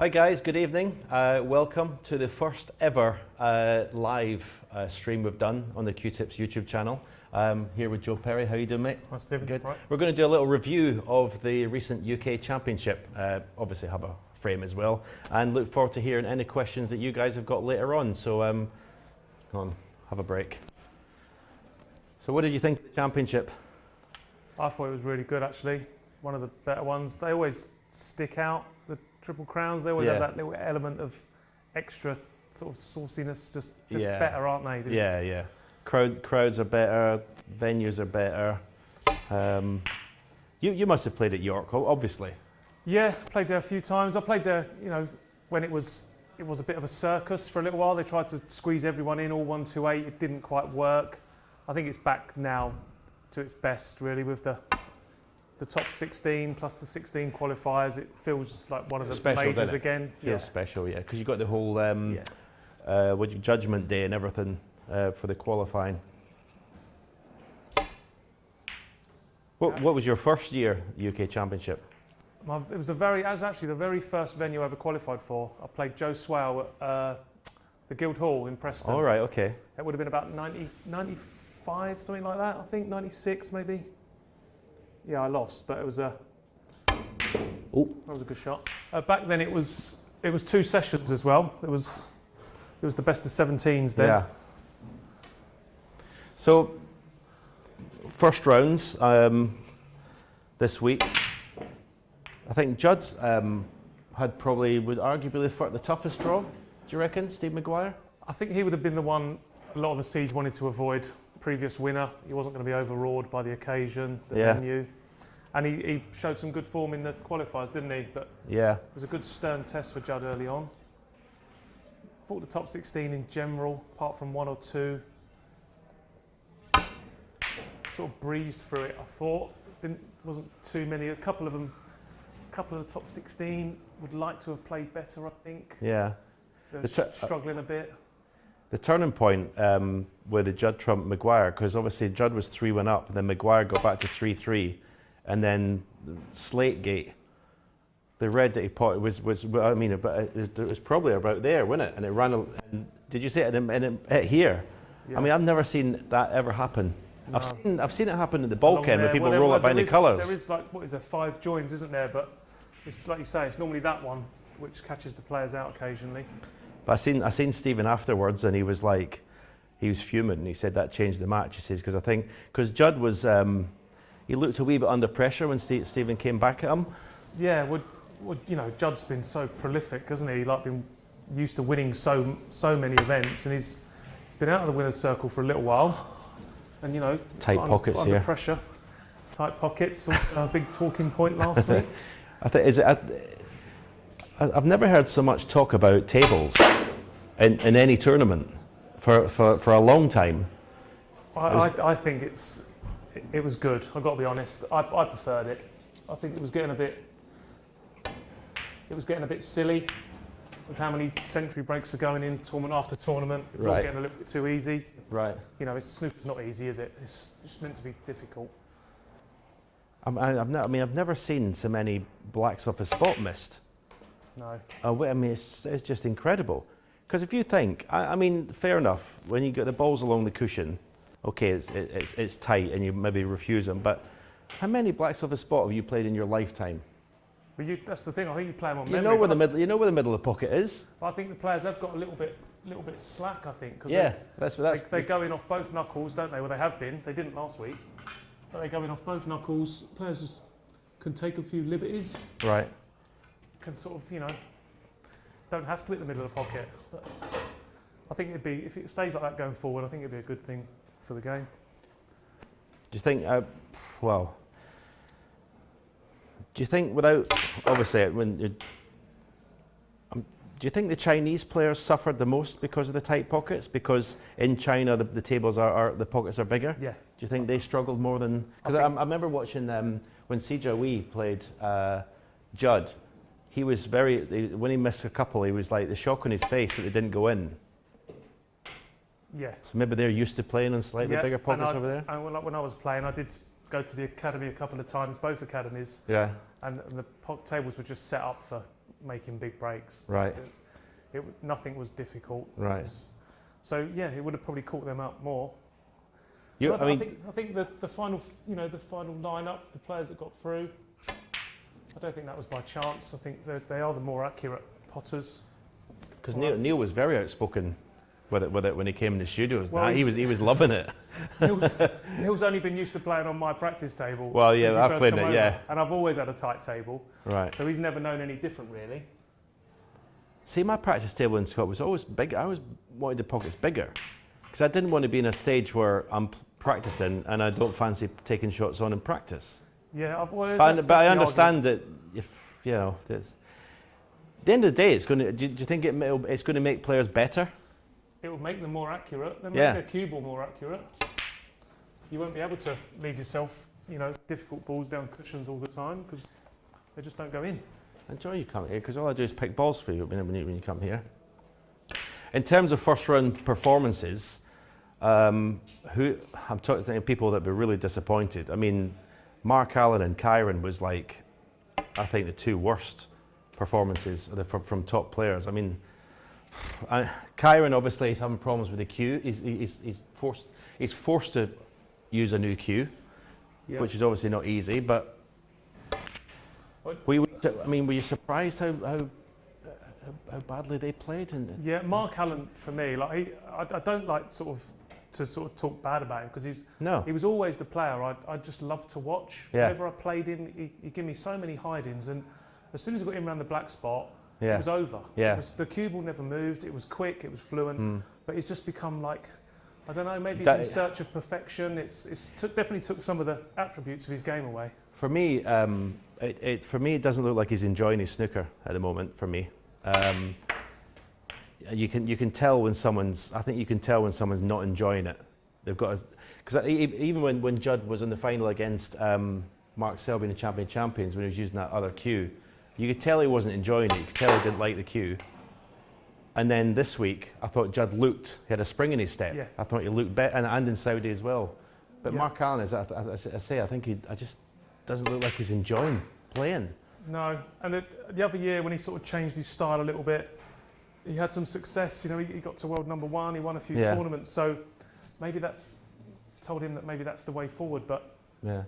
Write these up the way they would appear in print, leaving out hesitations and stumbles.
Hi guys, good evening. Welcome to the first ever live stream we've done on the Q-Tips YouTube channel. Here with Joe Perry. How you doing, mate? Hi, Stephen. Good. Right. We're going to do a little review of the recent UK Championship. Obviously have a frame as well, and look forward to hearing any questions that you guys have got later on. So come on, have a break. So what did you think of the championship? I thought it was really good, actually. One of the better ones. They always stick out, the Triple Crowns. They always have that little element of extra sort of sauciness, just better, aren't they? Yeah. Crowds are better, venues are better. You must have played at York, obviously. Yeah, played there a few times. I played there, when it was a bit of a circus for a little while. They tried to squeeze everyone in, all 128. It didn't quite work. I think it's back now to its best, really, with the top 16 plus the 16 qualifiers. It feels like one of the special, majors again. Feels special, yeah, because you got the whole judgment day and everything for the qualifying. What was your first year UK Championship? It was actually the very first venue I ever qualified for. I played Joe Swale at the Guildhall in Preston. All right, okay. It would have been about 95, something like that. I think 96 maybe. Yeah, I lost, but it was that was a good shot. Back then it was 2 sessions as well. It was the best of 17s then. Yeah. So first rounds this week. I think Judd would arguably the toughest draw. Do you reckon, Steve Maguire? I think he would have been the one a lot of the seeds wanted to avoid. Previous winner, he wasn't going to be overawed by the occasion, the venue, and he showed some good form in the qualifiers, didn't he? But it was a good stern test for Judd early on. I thought the top 16 in general, apart from 1 or 2, sort of breezed through it. I thought wasn't too many. A couple of the top 16 would like to have played better, I think. Yeah, they're struggling a bit. The turning point where the Judd trumped Maguire, because obviously Judd was 3-1 up, and then Maguire got back to 3-3, and then Slategate, the red that he put was it was probably about there, wasn't it? And it ran. And did you see it? And it hit here. Yeah. I mean, I've never seen that ever happen. No. I've seen it happen in the bulkhead where people roll up behind the colours. There is 5 joins, isn't there? But it's like you say, it's normally that one which catches the players out occasionally. But I seen Stephen afterwards, and he was fuming, and he said that changed the match. He says because Judd was he looked a wee bit under pressure when Stephen came back at him. Yeah, Judd's been so prolific, hasn't he? Like been used to winning so many events, and he's been out of the winner's circle for a little while, and tight pockets under pressure, tight pockets. Also a big talking point last week. I've never heard so much talk about tables in any tournament for a long time. I think it was good. I've got to be honest. I preferred it. I think it was getting a bit silly with how many century breaks were going in tournament after tournament. It was all getting a little bit too easy. Right. Snooker's not easy, is it? It's just meant to be difficult. I've never seen so many blacks off a spot missed. No. It's just incredible. Because if you think, fair enough, when you get the balls along the cushion, okay, it's tight and you maybe refuse them, but how many blacks off a spot have you played in your lifetime? But that's the thing, I think you play them on memory. You know where the middle of the pocket is? I think the players have got a little bit slack, I think. Cause they go in off both knuckles, don't they? Well, they have been. They didn't last week. But they go in off both knuckles. Players just can take a few liberties. Right. Can sort of, don't have to hit the middle of the pocket. But I think if it stays like that going forward, I think it'd be a good thing for the game. Do you think, do you think without, obviously, do you think the Chinese players suffered the most because of the tight pockets? Because in China, the tables the pockets are bigger? Yeah. Do you think they struggled more than, because I remember watching when Sijia Wee played Judd. He was when he missed a couple, he was like the shock on his face that they didn't go in. Yeah. So maybe they're used to playing in slightly bigger pockets over there? And when I was playing, I did go to the academy a couple of times, both academies. Yeah. And the tables were just set up for making big breaks. Right. Nothing was difficult. Right. So yeah, it would have probably caught them up more. I think the final, the final lineup, the players that got through, I don't think that was by chance. I think that they are the more accurate potters. Because Neil was very outspoken with it when he came in the studios. Well, he was loving it. Neil's only been used to playing on my practice table. Well, yeah, I've played it, yeah. And I've always had a tight table. Right. So he's never known any different, really. See, my practice table in Scott was always big. I always wanted the pockets bigger because I didn't want to be in a stage where I'm practicing and I don't fancy taking shots on in practice. Yeah, well, but I understand that if there's, at the end of the day, it's going to. Do you think it's going to make players better? It will make them more accurate. They'll make their cue ball more accurate. You won't be able to leave yourself, difficult balls down cushions all the time because they just don't go in. Enjoy you come here because all I do is pick balls for you when you come here. In terms of first round performances, I'm talking to people that were really disappointed. I mean, Mark Allen and Kyron was like, I think the two worst performances from top players. I mean, Kyron obviously is having problems with the cue. He's forced to use a new cue, which is obviously not easy. But were you surprised how badly they played? Yeah, Mark Allen for me, I don't like to talk bad about him because he was always the player I just loved to watch. Yeah. Whenever I played him, he gave me so many hide-ins, and as soon as I got him around the black spot, it was over. Yeah. The cue ball never moved. It was quick. It was fluent. But it's just become like, I don't know. Maybe he's in search of perfection. Definitely took some of the attributes of his game away. For me, it doesn't look like he's enjoying his snooker at the moment. For me, you can tell when someone's. I think you can tell when someone's not enjoying it. They've got because even when Judd was in the final against Mark Selby in the Champions when he was using that other cue, you could tell he wasn't enjoying it. You could tell he didn't like the cue. And then this week, I thought Judd he had a spring in his step. Yeah. I thought he looked better, and in Saudi as well. But Mark Allen, as I say, I think I just doesn't look like he's enjoying playing. No, and the other year when he sort of changed his style a little bit, he had some success. He got to world number 1. He won a few tournaments. So maybe that's told him that maybe that's the way forward. But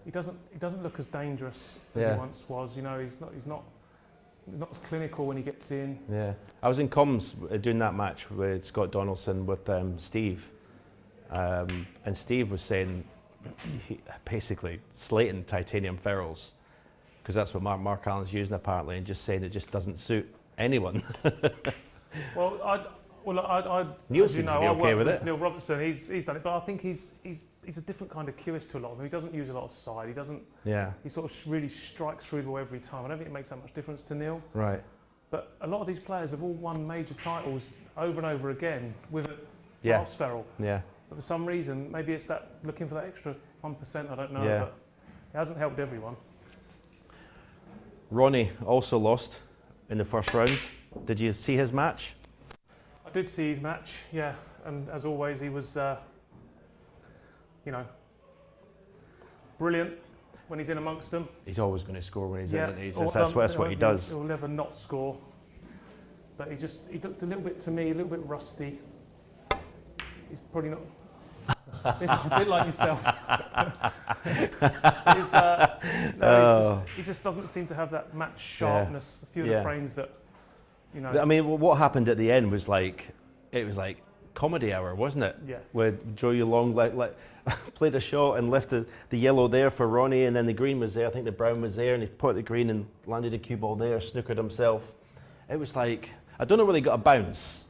he doesn't look as dangerous as he once was. He's not as clinical when he gets in. Yeah, I was in comms doing that match with Scott Donaldson with Steve, and Steve was saying basically slating titanium ferrules because that's what Mark Allen's using apparently, and just saying it just doesn't suit anyone. Neil seems to be okay with it. Neil Robertson, he's done it, but I think he's a different kind of cueist to a lot of them. He doesn't use a lot of side. He doesn't. Yeah. He sort of really strikes through the ball every time. I don't think it makes that much difference to Neil. Right. But a lot of these players have all won major titles over and over again with a glass ferrule. Yeah. But for some reason, maybe it's that looking for that extra 1%. I don't know. Yeah. But it hasn't helped everyone. Ronnie also lost in the first round. Did you see his match? I did see his match. Yeah. And as always, he was. Brilliant when he's in amongst them. He's always going to score when he's in it. That's what he does. He'll never not score. But he looked a little bit, to me, a little bit rusty. He's probably not... a bit like yourself. He just doesn't seem to have that match sharpness. A few of the frames that, I mean, what happened at the end was it was like comedy hour, wasn't it? Yeah. Where Joe Long played a shot and left the yellow there for Ronnie, and then the green was there. I think the brown was there, and he put the green and landed a cue ball there, snookered himself. It was like, I don't know whether he got a bounce.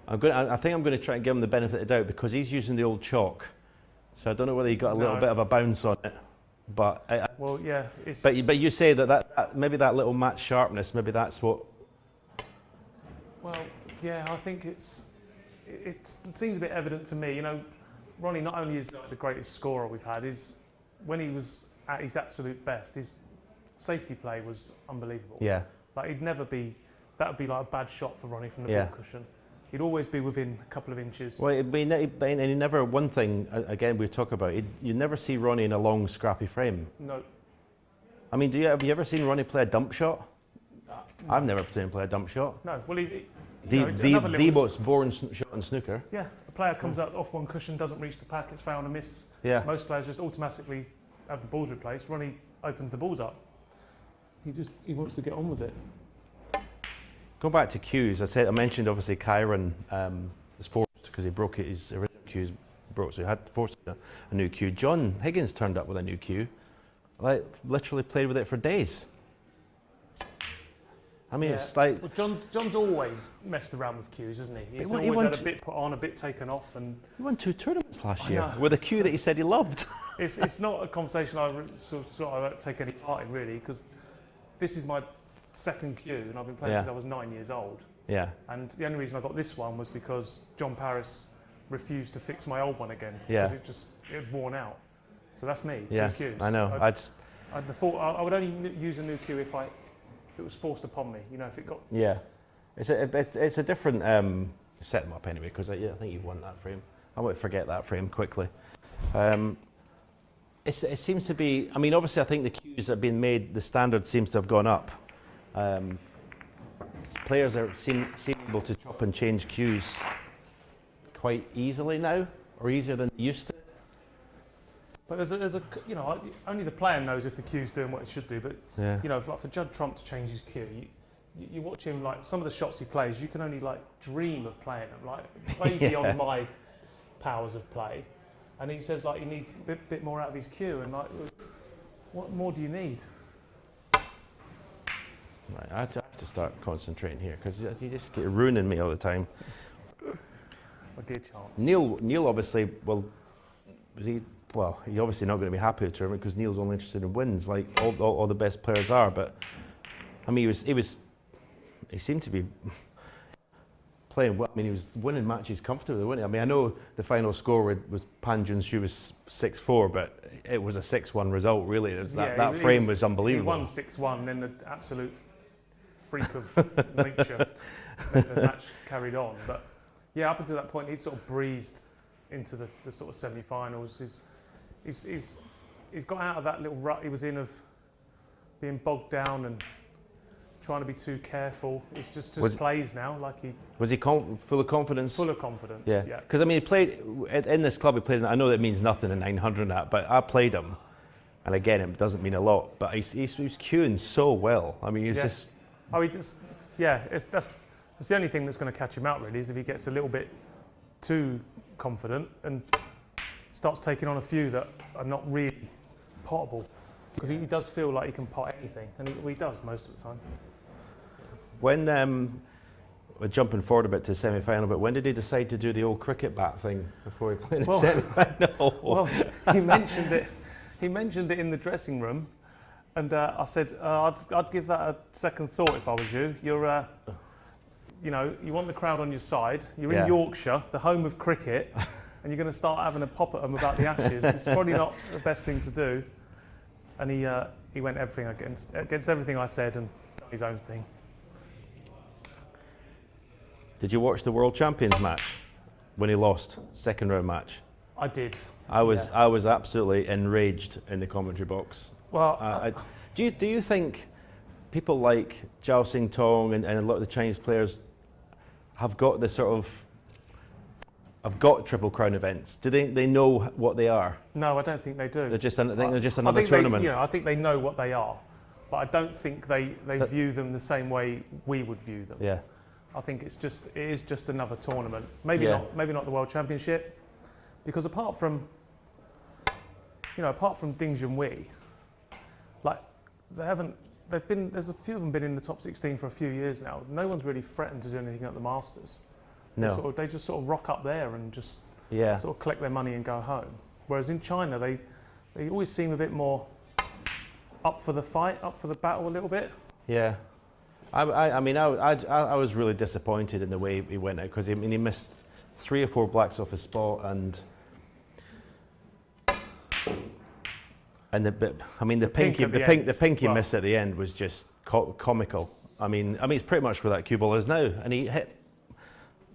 I think I'm going to try and give him the benefit of the doubt because he's using the old chalk. So I don't know whether he got a little bit of a bounce on it. But but you say that maybe that little match sharpness, maybe that's what. Well, yeah, I think it seems a bit evident to me. Ronnie not only is the greatest scorer we've had, is when he was at his absolute best, his safety play was unbelievable. Yeah. He'd never be, that would be like a bad shot for Ronnie from the ball cushion. He'd always be within a couple of inches. Well, and he never, one thing, again, we talk about, you never see Ronnie in a long, scrappy frame. No. I mean, have you ever seen Ronnie play a dump shot? I've never seen him play a dump shot. No, well, The most boring shot in snooker. Yeah, a player comes out off one cushion, doesn't reach the pack, it's foul and a miss. Yeah. Most players just automatically have the balls replaced. Ronnie opens the balls up. He wants to get on with it. Going back to cues, I mentioned obviously Kyron was forced because he broke his original cues broke, so he had forced a new cue. John Higgins turned up with a new cue. Like literally played with it for days. I mean, it's like... Well, John's always messed around with cues, hasn't he? He's always had a bit put on, a bit taken off. And he won 2 tournaments last year with a cue that he said he loved. It's not a conversation I sort of don't take any part in, really, because this is my second cue, and I've been playing since I was 9 years old. Yeah. And the only reason I got this one was because John Paris refused to fix my old one again. Yeah. Because it had worn out. So that's me, 2 Yeah, cues. I know. I would only use a new cue if it was forced upon me, if it got... Yeah, it's a different set them up anyway, because I think you won that frame. I won't forget that frame quickly. It seems to be, I mean, obviously I think the cues that have been made, the standard seems to have gone up. Players seem able to chop and change cues quite easily now, or easier than they used to. But there's a only the player knows if the cue's doing what it should do. But like for Judd Trump to change his cue, you watch him, like some of the shots he plays, you can only like dream of playing them, like way beyond my powers of play. And he says like he needs a bit more out of his cue, and like, what more do you need? Right, I have to start concentrating here because you just get ruining me all the time. A dear chance. Neil obviously, he's obviously not going to be happy with the tournament because Neil's only interested in wins, like all the best players are. But I mean, he seemed to be playing well. I mean, he was winning matches comfortably, wasn't he? I mean, I know the final score was Pan Junsu was 6-4, but it was a 6-1 result. Really, that frame was unbelievable. He won 6-1, then the absolute freak of nature. The match carried on, but yeah, up until that point, he'd sort of breezed into the sort of semi-finals. He's got out of that little rut he was in of being bogged down and trying to be too careful. It's just plays now like he... Was he full of confidence? Full of confidence, yeah. Because I mean, he played in this club. He played. I know that means nothing in 900 and that, but I played him, and again, it doesn't mean a lot. But he was cueing so well. I mean, just... Oh, that's the only thing that's going to catch him out really, is if he gets a little bit too confident and starts taking on a few that are not really potable, because he does feel like he can pot anything, and he does most of the time. When we're jumping forward a bit to the semi-final, but when did he decide to do the old cricket bat thing before he played the semi-final? Well, he mentioned it. He mentioned it in the dressing room, and I said I'd give that a second thought if I was you. You're you want the crowd on your side. You're in Yorkshire, the home of cricket, and you're going to start having a pop at them about the Ashes. It's probably not the best thing to do. And he went everything against everything I said and done his own thing. Did you watch the World Champions match when he lost, second round match? I did. I was absolutely enraged in the commentary box. Well, do you think people like Zhao Sing Tong and a lot of the Chinese players have got this sort of... I've got Triple Crown events. Do they know what they are? No, I don't think they do. They're just another tournament. I think they know what they are, but I don't think they view them the same way we would view them. Yeah. I think it is just another tournament. Maybe not the World Championship, because apart from Ding Junhui, like there's a few of them been in the top 16 for a few years now. No one's really threatened to do anything at the Masters. No. They just sort of rock up there and just sort of collect their money and go home. Whereas in China, they always seem a bit more up for the fight, up for the battle a little bit. Yeah. I mean, I was really disappointed in the way he went out, because he missed 3 or 4 blacks off his spot, and the pinky miss at the end was just comical. I mean, it's pretty much where that cue ball is now, and he hit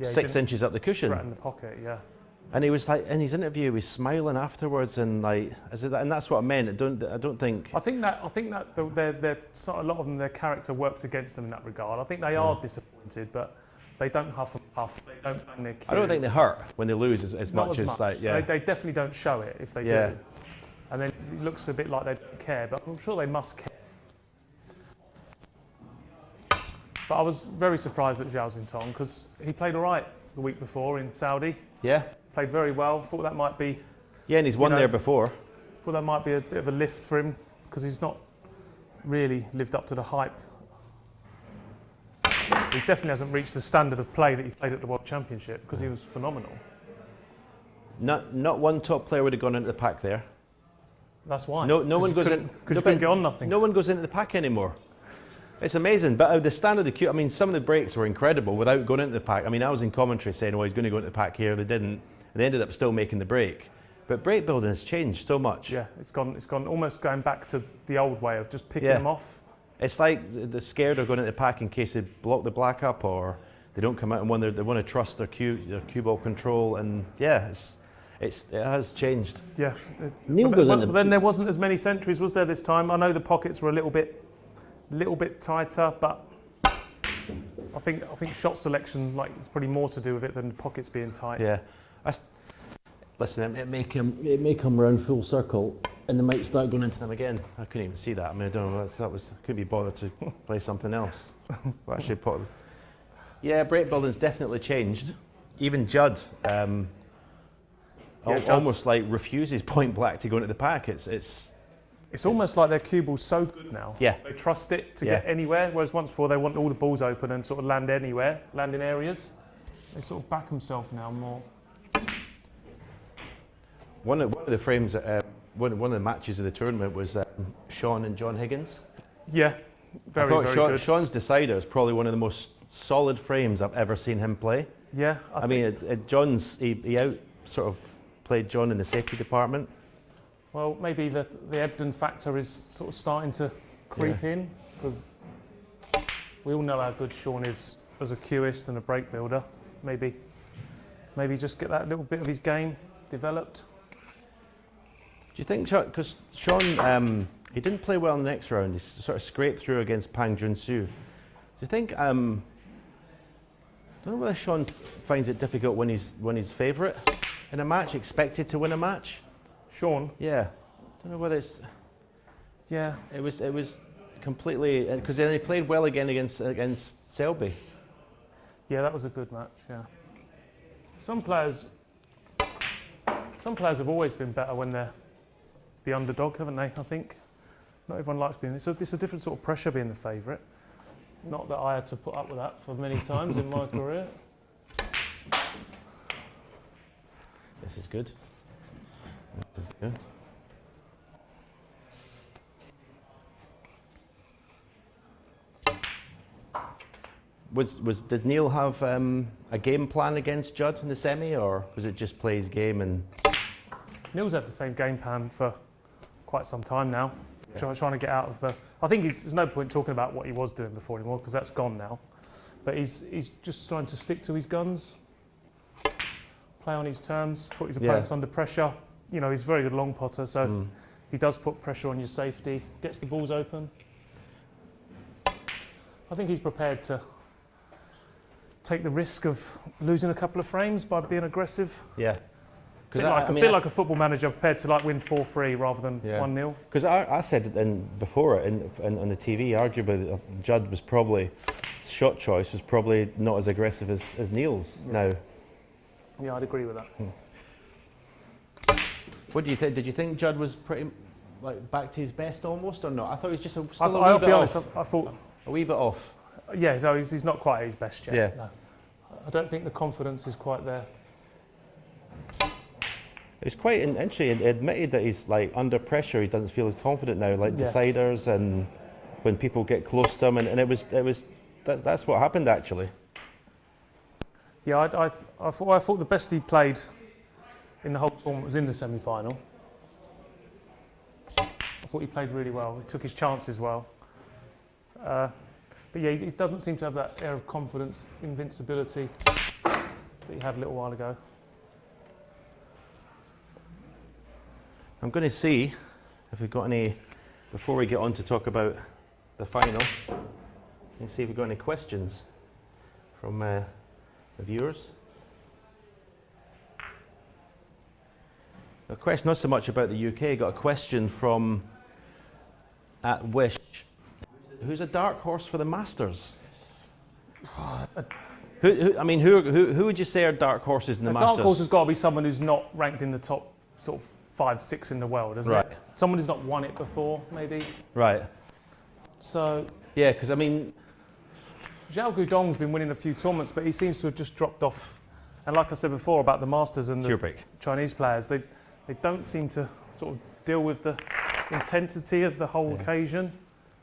6 inches up the cushion. Right in the pocket, yeah. And he was like, in his interview, he was smiling afterwards, and like, and that's what I meant. I don't think. I think that they're a lot of them, their character works against them in that regard. I think they are disappointed, but they don't huff and puff. They don't bang their cue. I don't think they hurt when they lose as much as like, yeah. They definitely don't show it if they do. And then it looks a bit like they don't care, but I'm sure they must care. But I was very surprised at Zhao Xintong because he played all right the week before in Saudi. Yeah. Played very well. Thought that might be. Yeah, and he's won there before. Thought that might be a bit of a lift for him because he's not really lived up to the hype. He definitely hasn't reached the standard of play that he played at the World Championship because he was phenomenal. Not one top player would have gone into the pack there. That's why. No one goes in because you couldn't get on nothing. No one goes into the pack anymore. It's amazing, but the standard of the queue. I mean, some of the breaks were incredible without going into the pack. I mean, I was in commentary saying, "Oh, he's going to go into the pack here." They didn't. And they ended up still making the break. But break building has changed so much. Yeah, it's gone almost going back to the old way of just picking them off. It's like they're scared of going into the pack in case they block the black up or they don't come out and they want to trust their cue ball control. And yeah, it has changed. Yeah. Neil goes in but then there wasn't as many centuries, was there, this time? I know the pockets were a little bit tighter, but I think shot selection, like, it's probably more to do with it than the pockets being tight. Yeah. Listen, it may come round full circle, and they might start going into them again. I couldn't even see that. I mean, I don't know. Couldn't be bothered to play something else. Well, actually, break building's definitely changed. Even Judd, almost like refuses point blank to go into the pack. It's almost like their cue ball's so good now. Yeah. They trust it to get anywhere, whereas once before they want all the balls open and sort of land anywhere, land in areas. They sort of back themselves now more. One of the frames, one of the matches of the tournament was Sean and John Higgins. Yeah, very good. Sean's decider is probably one of the most solid frames I've ever seen him play. Yeah, I mean, John's he out sort of played John in the safety department. Well, maybe the Ebden factor is sort of starting to creep in because we all know how good Sean is as a cueist and a break builder. Maybe just get that little bit of his game developed. Do you think, because Sean, he didn't play well in the next round, he sort of scraped through against Pang Junsu. Do you think, I don't know whether Sean finds it difficult when he's favourite in a match, expected to win a match? Sean? Yeah. I don't know whether it's... Yeah. It was completely, because then he played well again against Selby. Yeah, that was a good match, yeah. Some players have always been better when they're the underdog, haven't they? I think not everyone likes being. It's a different sort of pressure being the favourite. Not that I had to put up with that for many times in my career. This is good. This is good. Did Neil have a game plan against Judd in the semi, or was it just play his game and? Neil's had the same game plan for quite some time now, trying to get out of the. I think there's no point talking about what he was doing before anymore because that's gone now. But he's just trying to stick to his guns, play on his terms, put his opponents under pressure. You know, he's a very good long potter, so he does put pressure on your safety, gets the balls open. I think he's prepared to take the risk of losing a couple of frames by being aggressive. Yeah. A bit like a football manager prepared to win 4-3 rather than 1-0. Because I said before on the TV, arguably Judd was probably, shot choice was probably not as aggressive as Neil's now. Yeah, I'd agree with that. What do you think? Did you think Judd was pretty back to his best almost or not? I thought he was just still I'll be honest, I thought a wee bit off. Yeah, no, he's not quite at his best yet. Yeah. No. I don't think the confidence is quite there. It's quite interesting. He admitted that he's under pressure. He doesn't feel as confident now, deciders and when people get close to him, and that's what happened actually. Yeah, I thought the best he played in the whole tournament was in the semi-final. I thought he played really well. He took his chances well. But yeah, he doesn't seem to have that air of confidence, invincibility that he had a little while ago. I'm going to see if we've got any, before we get on to talk about the final, and see if we've got any questions from the viewers. A question not so much about the UK, got a question from at Wish. Who's a dark horse for the Masters? Who would you say are dark horses in the Masters? Dark horse has got to be someone who's not ranked in the top sort of 5, 6 in the world, isn't it? Someone who's not won it before, maybe. Right. So. Yeah, because I mean, Zhao Guodong's been winning a few tournaments, but he seems to have just dropped off. And like I said before about the Masters and the Chinese players, they don't seem to sort of deal with the intensity of the whole occasion.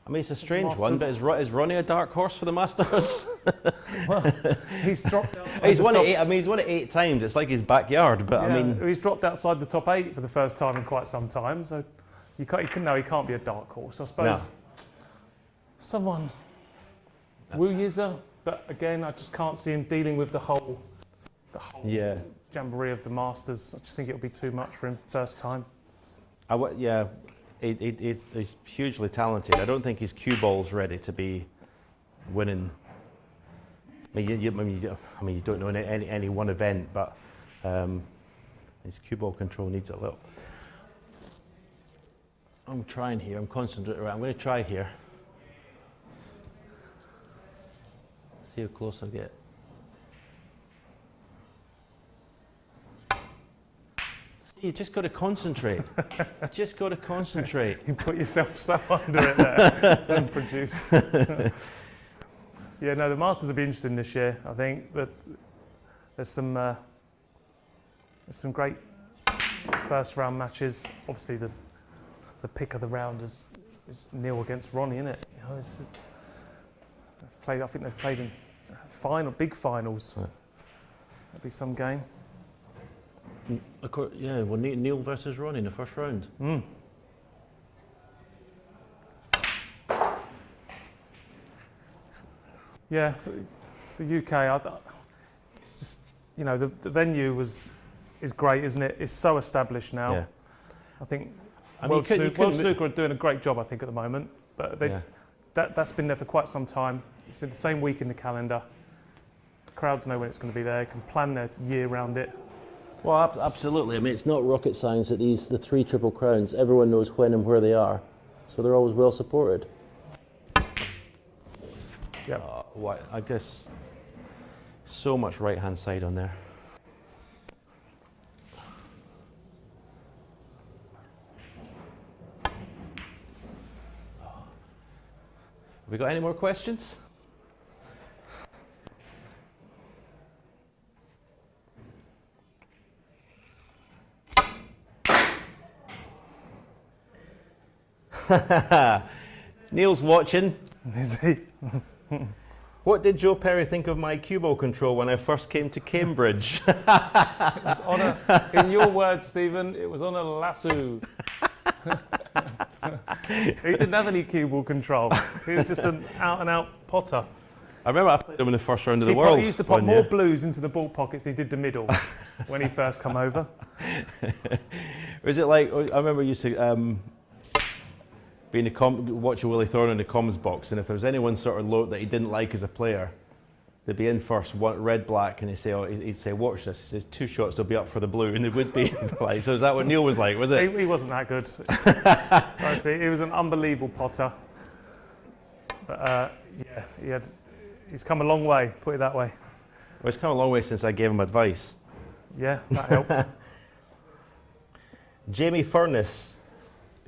I mean, it's a strange one, but is Ronnie a dark horse for the Masters? Well, he's dropped outside he's won it 8. I mean, he's won it 8 times. It's like his backyard. But yeah, I mean, he's dropped outside the top 8 for the first time in quite some time. So he can't be a dark horse. I suppose someone Wu Yiza, but again, I just can't see him dealing with the whole jamboree of the Masters. I just think it'll be too much for him first time. He's hugely talented. I don't think his cue ball's ready to be winning. I mean, you don't know any one event, but his cue ball control needs a little. I'm trying here. I'm concentrating. I'm going to try here. See how close I get. You just got to concentrate. You just got to concentrate. You put yourself so under it there and produced. Yeah, no, the Masters will be interesting this year, I think. But there's some great first round matches. Obviously, the pick of the round is Neil against Ronnie, isn't it? You know, I think they've played in big finals. Yeah. That'll be some game. Yeah, well, Neil versus Ronnie in the first round. Yeah, the UK, it's just, you know, the venue is great, isn't it? It's so established now. Yeah. I think World Snooker are doing a great job, I think, at the moment. But that's been there for quite some time. It's in the same week in the calendar. The crowds know when it's going to be there, can plan their year around it. Well, absolutely. I mean, it's not rocket science that the 3 Triple Crowns, everyone knows when and where they are. So they're always well supported. Yeah. I guess so much right-hand side on there. Have we got any more questions? Neil's watching. Is he? What did Joe Perry think of my cue ball control when I first came to Cambridge? It was in your words, Stephen, it was on a lasso. He didn't have any cue ball control. He was just an out-and-out potter. I remember I played him in the first round of the world. He used to put more blues into the ball pockets than he did the middle when he first come over. Was it like, I remember I used to watch Willie Thorne in the comms box, and if there was anyone sort of low that he didn't like as a player, they'd be in first, red, black, and he'd say, watch this. He says, 2 shots, they'll be up for the blue, and they would be like. So is that what Neil was like? Was it? He wasn't that good. Honestly, he was an unbelievable potter. But he's come a long way. Put it that way. Well, it's come a long way since I gave him advice. Yeah, that helps. Jamie Furness.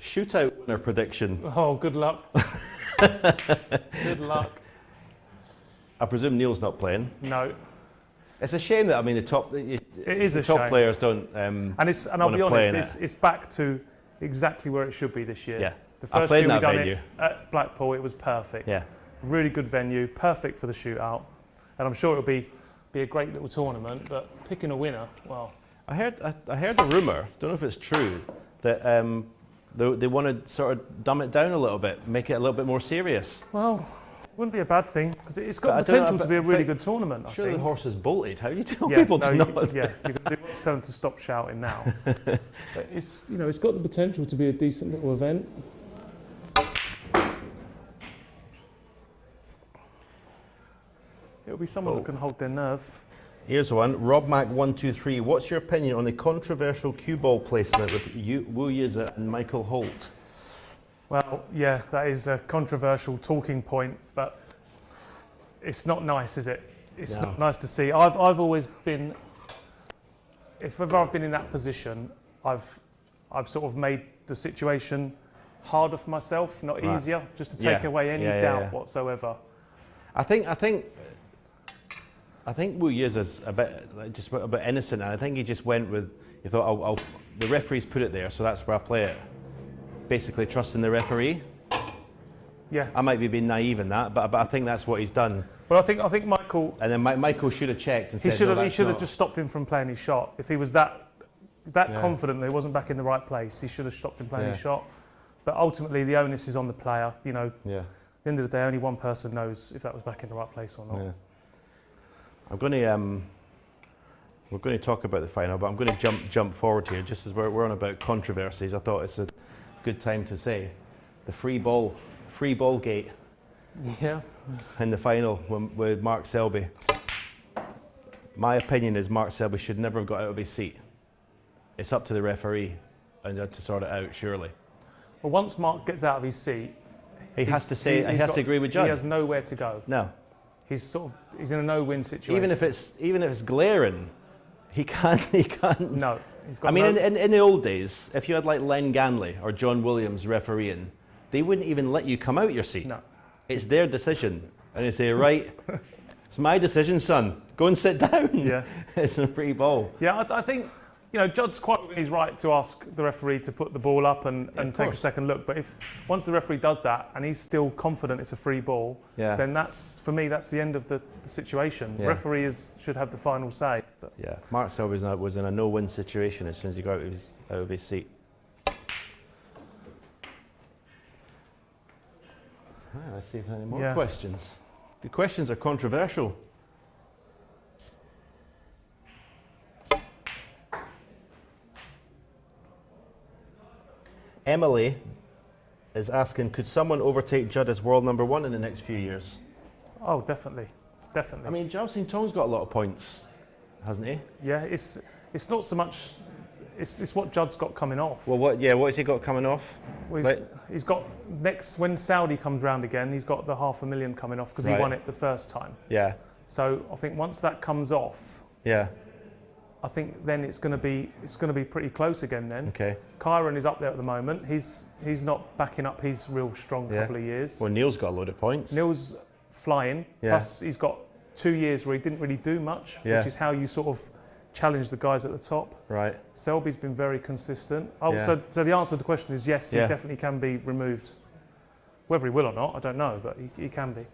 Shootout winner prediction. Oh, good luck. Good luck. I presume Neil's not playing. No. It's a shame that the top players don't. And I'll be honest, it's back to exactly where it should be this year. Yeah. The first year we done venue. it at Blackpool, it was perfect. Yeah. Really good venue, perfect for the shootout, and I'm sure it'll be a great little tournament. But picking a winner, well. I heard a rumour. Don't know if it's true that. They want to sort of dumb it down a little bit, make it a little bit more serious. Well, Wouldn't be a bad thing because it's got potential to be a really good tournament. Surely the horse is bolted. How do you tell yeah, people no, to not? Yeah, you're going to tell them to stop shouting now. But it's it's got the potential to be a decent little event. It'll be someone that can hold their nerve. Here's one. Rob Mac 123. What's your opinion on the controversial cue ball placement with Wu Yiza and Michael Holt? Well, yeah, that is a controversial talking point, but it's not nice, is it? It's not nice to see. I've always been, if ever I've been in that position, I've sort of made the situation harder for myself, not easier, just to take away any doubt whatsoever. I think Wu Yiza's a bit innocent, and I think he just went with, he thought, the referee's put it there, so that's where I play it. Basically trusting the referee. Yeah. I might be being naive in that, but I think that's what he's done. Well, I think Michael. And then Michael should have checked and said, he should have just stopped him from playing his shot. If he was that confident that he wasn't back in the right place, he should have stopped him playing his shot. But ultimately, the onus is on the player. At the end of the day, only one person knows if that was back in the right place or not. Yeah. I'm going to. We're going to talk about the final, but I'm going to jump forward here. Just as we're on about controversies, I thought it's a good time to say the free ball gate. Yeah. In the final with Mark Selby. My opinion is Mark Selby should never have got out of his seat. It's up to the referee and to sort it out, surely. Well, once Mark gets out of his seat, he has to agree with Judd. He has nowhere to go. No. He's in a no-win situation. Even if it's glaring, he can't. No. In the old days, if you had like Len Ganley or John Williams refereeing, they wouldn't even let you come out your seat. No. It's their decision. And they say, right, it's my decision, son. Go and sit down. Yeah. It's a free ball. Yeah, I think, Judd's quite within his right to ask the referee to put the ball up and take a second look. But once the referee does that and he's still confident it's a free ball, then that's the end of the situation. Yeah. Referee should have the final say. But. Yeah, Mark Selby was in a no-win situation as soon as he got out of his seat. Let's see if there are any more questions. The questions are controversial. Emily is asking, could someone overtake Judd as world number one in the next few years? Oh, definitely. I mean, Zhao Xing Tong's got a lot of points, hasn't he? Yeah, it's not so much. It's what Judd's got coming off. Well, what has he got coming off? Well, he's got when Saudi comes round again, he's got the $500,000 coming off because he won it the first time. Yeah. So I think once that comes off, I think then it's going to be pretty close again then. Okay. Kyron is up there at the moment. He's not backing up his real strong couple of years. Well, Neil's got a load of points. Neil's flying. Plus he's got 2 years where he didn't really do much, which is how you sort of challenge the guys at the top. Right. Selby's been very consistent. So the answer to the question is yes, he definitely can be removed. Whether he will or not, I don't know, but he can be.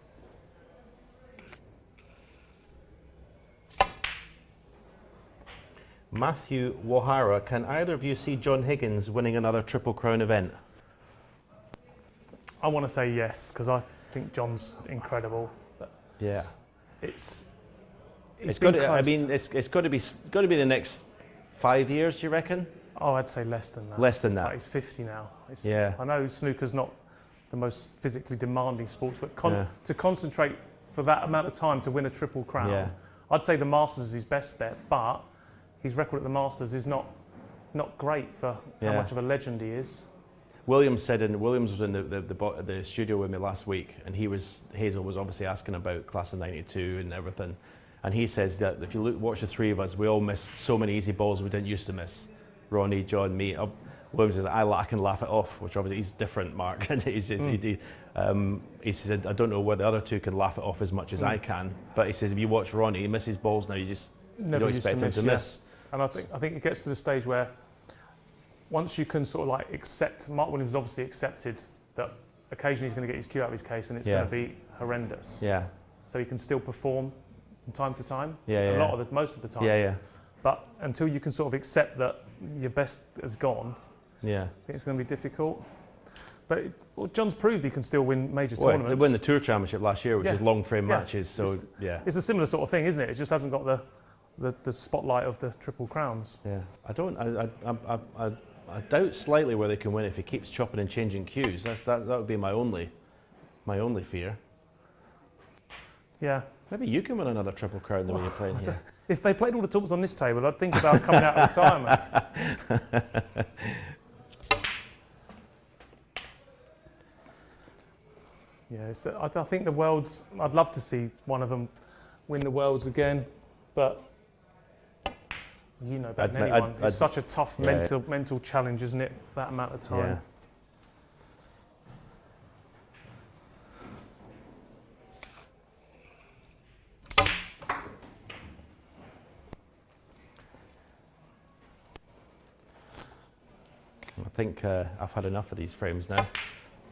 Matthew Wahara, can either of you see John Higgins winning another Triple Crown event? I want to say yes, because I think John's incredible. But it's got to be the next 5 years, you reckon? Oh, I'd say less than that. Less than that. Like he's 50 now. I know snooker's not the most physically demanding sports, but to concentrate for that amount of time to win a Triple Crown, I'd say the Masters is his best bet, but his record at the Masters is not great for how much of a legend he is. Williams was in the studio with me last week, and Hazel was obviously asking about class of '92 and everything, and he says that if you watch the three of us, we all missed so many easy balls we didn't used to miss. Ronnie, John, me. Williams says I can laugh it off, which obviously he's different, Mark. He said I don't know whether the other two can laugh it off as much as I can, but he says if you watch Ronnie, he misses balls now. You don't expect him to miss. And I think it gets to the stage where once you can sort of like accept, Mark Williams obviously accepted that occasionally he's going to get his cue out of his case and it's going to be horrendous. Yeah. So he can still perform from time to time. Most of the time. But until you can sort of accept that your best has gone, I think it's going to be difficult. But John's proved he can still win major Well, tournaments. they won the Tour Championship last year, which is long frame Yeah. matches. So It's a similar sort of thing, isn't it? It just hasn't got the spotlight of the Triple Crowns. Yeah, I doubt slightly where they can win if he keeps chopping and changing cues. That would be my only fear. Yeah. Maybe you can win another Triple Crown the way you're playing here. If they played all the tournaments on this table, I'd think about coming out of retirement. Yeah, I think the Worlds, I'd love to see one of them win the Worlds again, but you know better than anyone. It's such a tough mental challenge, isn't it, that amount of time? Yeah. I think I've had enough of these frames now.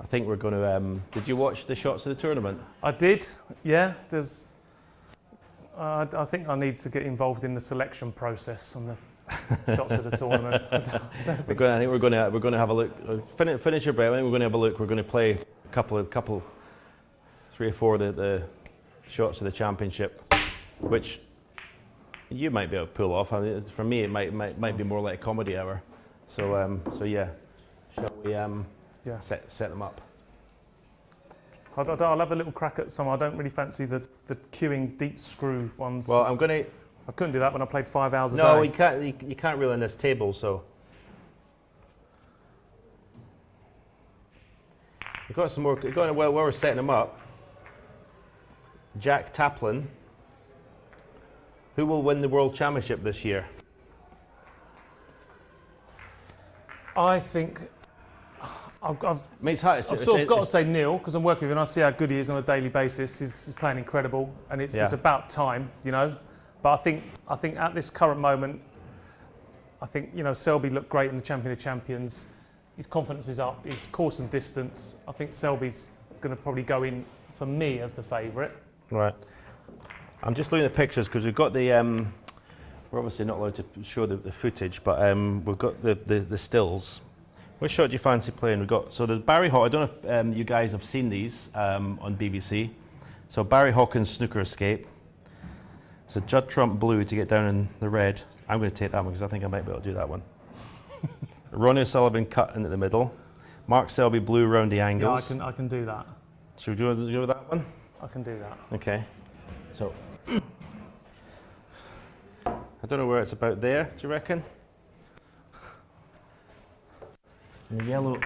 I think we're going to. Did you watch the shots of the tournament? I did. Yeah. There's. I think I need to get involved in the selection process on the shots of the tournament. I think we're going to have a look. Finish your break. I think we're going to have a look. We're going to play a couple, 3 or 4 of the shots of the championship, which you might be able to pull off. I mean, for me, it might be more like a comedy hour. So yeah, shall we set them up? I'll have a little crack at some. I don't really fancy the queuing deep screw ones. Well, I couldn't do that when I played 5 hours a day. No, you can't reel in this table. So we've got some more. While we're setting them up, Jack Taplin. Who will win the World Championship this year? I think I've sort of got to say Neil, because I'm working with him and I see how good he is on a daily basis. He's playing incredible, and it's about time, you know. But I think at this current moment, I think, you know, Selby looked great in the Champion of Champions. His confidence is up. His course and distance. I think Selby's going to probably go in for me as the favourite. Right. I'm just looking at pictures because we've got the. We're obviously not allowed to show the footage, but we've got the stills. Which shot do you fancy playing? We've got, so there's Barry Hawkins. I don't know if you guys have seen these on BBC. So Barry Hawkins snooker escape. So Judd Trump blue to get down in the red. I'm going to take that one because I think I might be able to do that one. Ronnie O'Sullivan cut into the middle. Mark Selby blue round the angles. Yeah, I can do that. Should we do that one? I can do that. Okay. So. I don't know where it's about there, do you reckon? And the yellow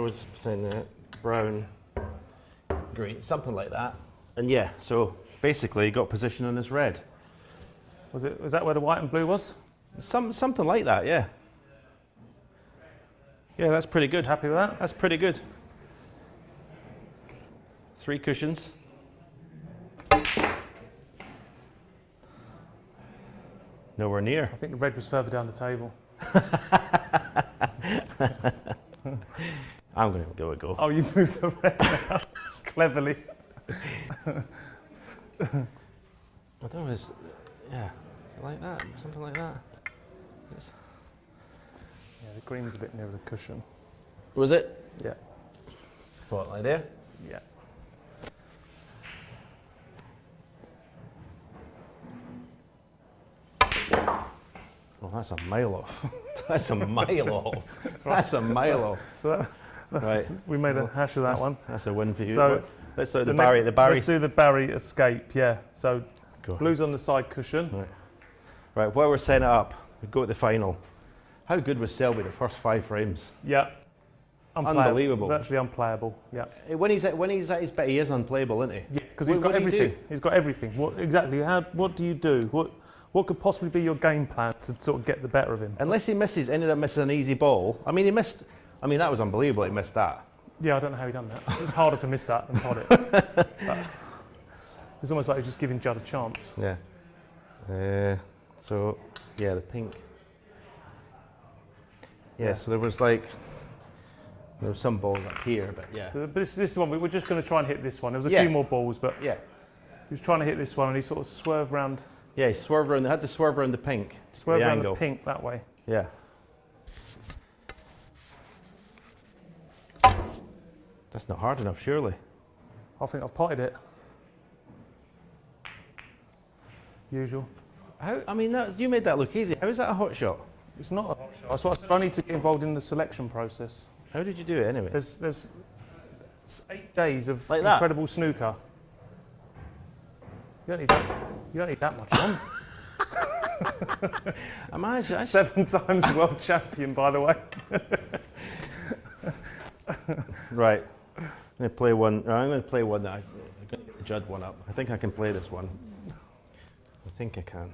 is saying that, brown, green, something like that. And yeah, so basically you got position on this red. Was that where the white and blue was? Something like that, yeah. Yeah, that's pretty good. Happy with that? That's pretty good. 3 cushions. Nowhere near. I think the red was further down the table. I'm going to give it a go. Oh, you moved the red now. Cleverly. I don't know, is it like that? Something like that? Yeah, the green was a bit nearer the cushion. Was it? Yeah. What, like there? Yeah. Oh, that's a mile off. That's a mile off. That's a mile off. So right. We made a hash of that one. That's a win for you. So let's do the Barry. Let's do the Barry escape. Yeah. So go. Blue's on the side cushion. Right. While we're setting it up, we go to the final. How good was Selby the first 5 frames? Yeah. Unbelievable. Virtually unplayable. Yeah. When he's at his best, he is unplayable, isn't he? Yeah. Because he's got everything. He's got everything. What do you do? What could possibly be your game plan to sort of get the better of him? Unless he ended up missing an easy ball. I mean, that was unbelievable. He missed that. Yeah, I don't know how he done that. It's harder to miss that than pot it. It's almost like he's just giving Judd a chance. Yeah. So, yeah, the pink. Yeah, so there was some balls up here, but yeah. But this is one, we're just going to try and hit this one. There was a few more balls, but yeah, he was trying to hit this one and he sort of swerved round. Yeah, he swerved around. They had to swerve around the pink. Swerve around the pink that way. Yeah. That's not hard enough, surely. I think I've potted it. Usual. How? I mean, you made that look easy. How is that a hot shot? It's not a hot shot. That's why I said I need to get involved in the selection process. How did you do it anyway? There's 8 days of like that? incredible snooker. You don't need that much on. Imagine 7 times world champion, by the way. Right. I'm going to play one. I'm going to play one that I'm going to get the Judd one up. I think I can play this one. I think I can.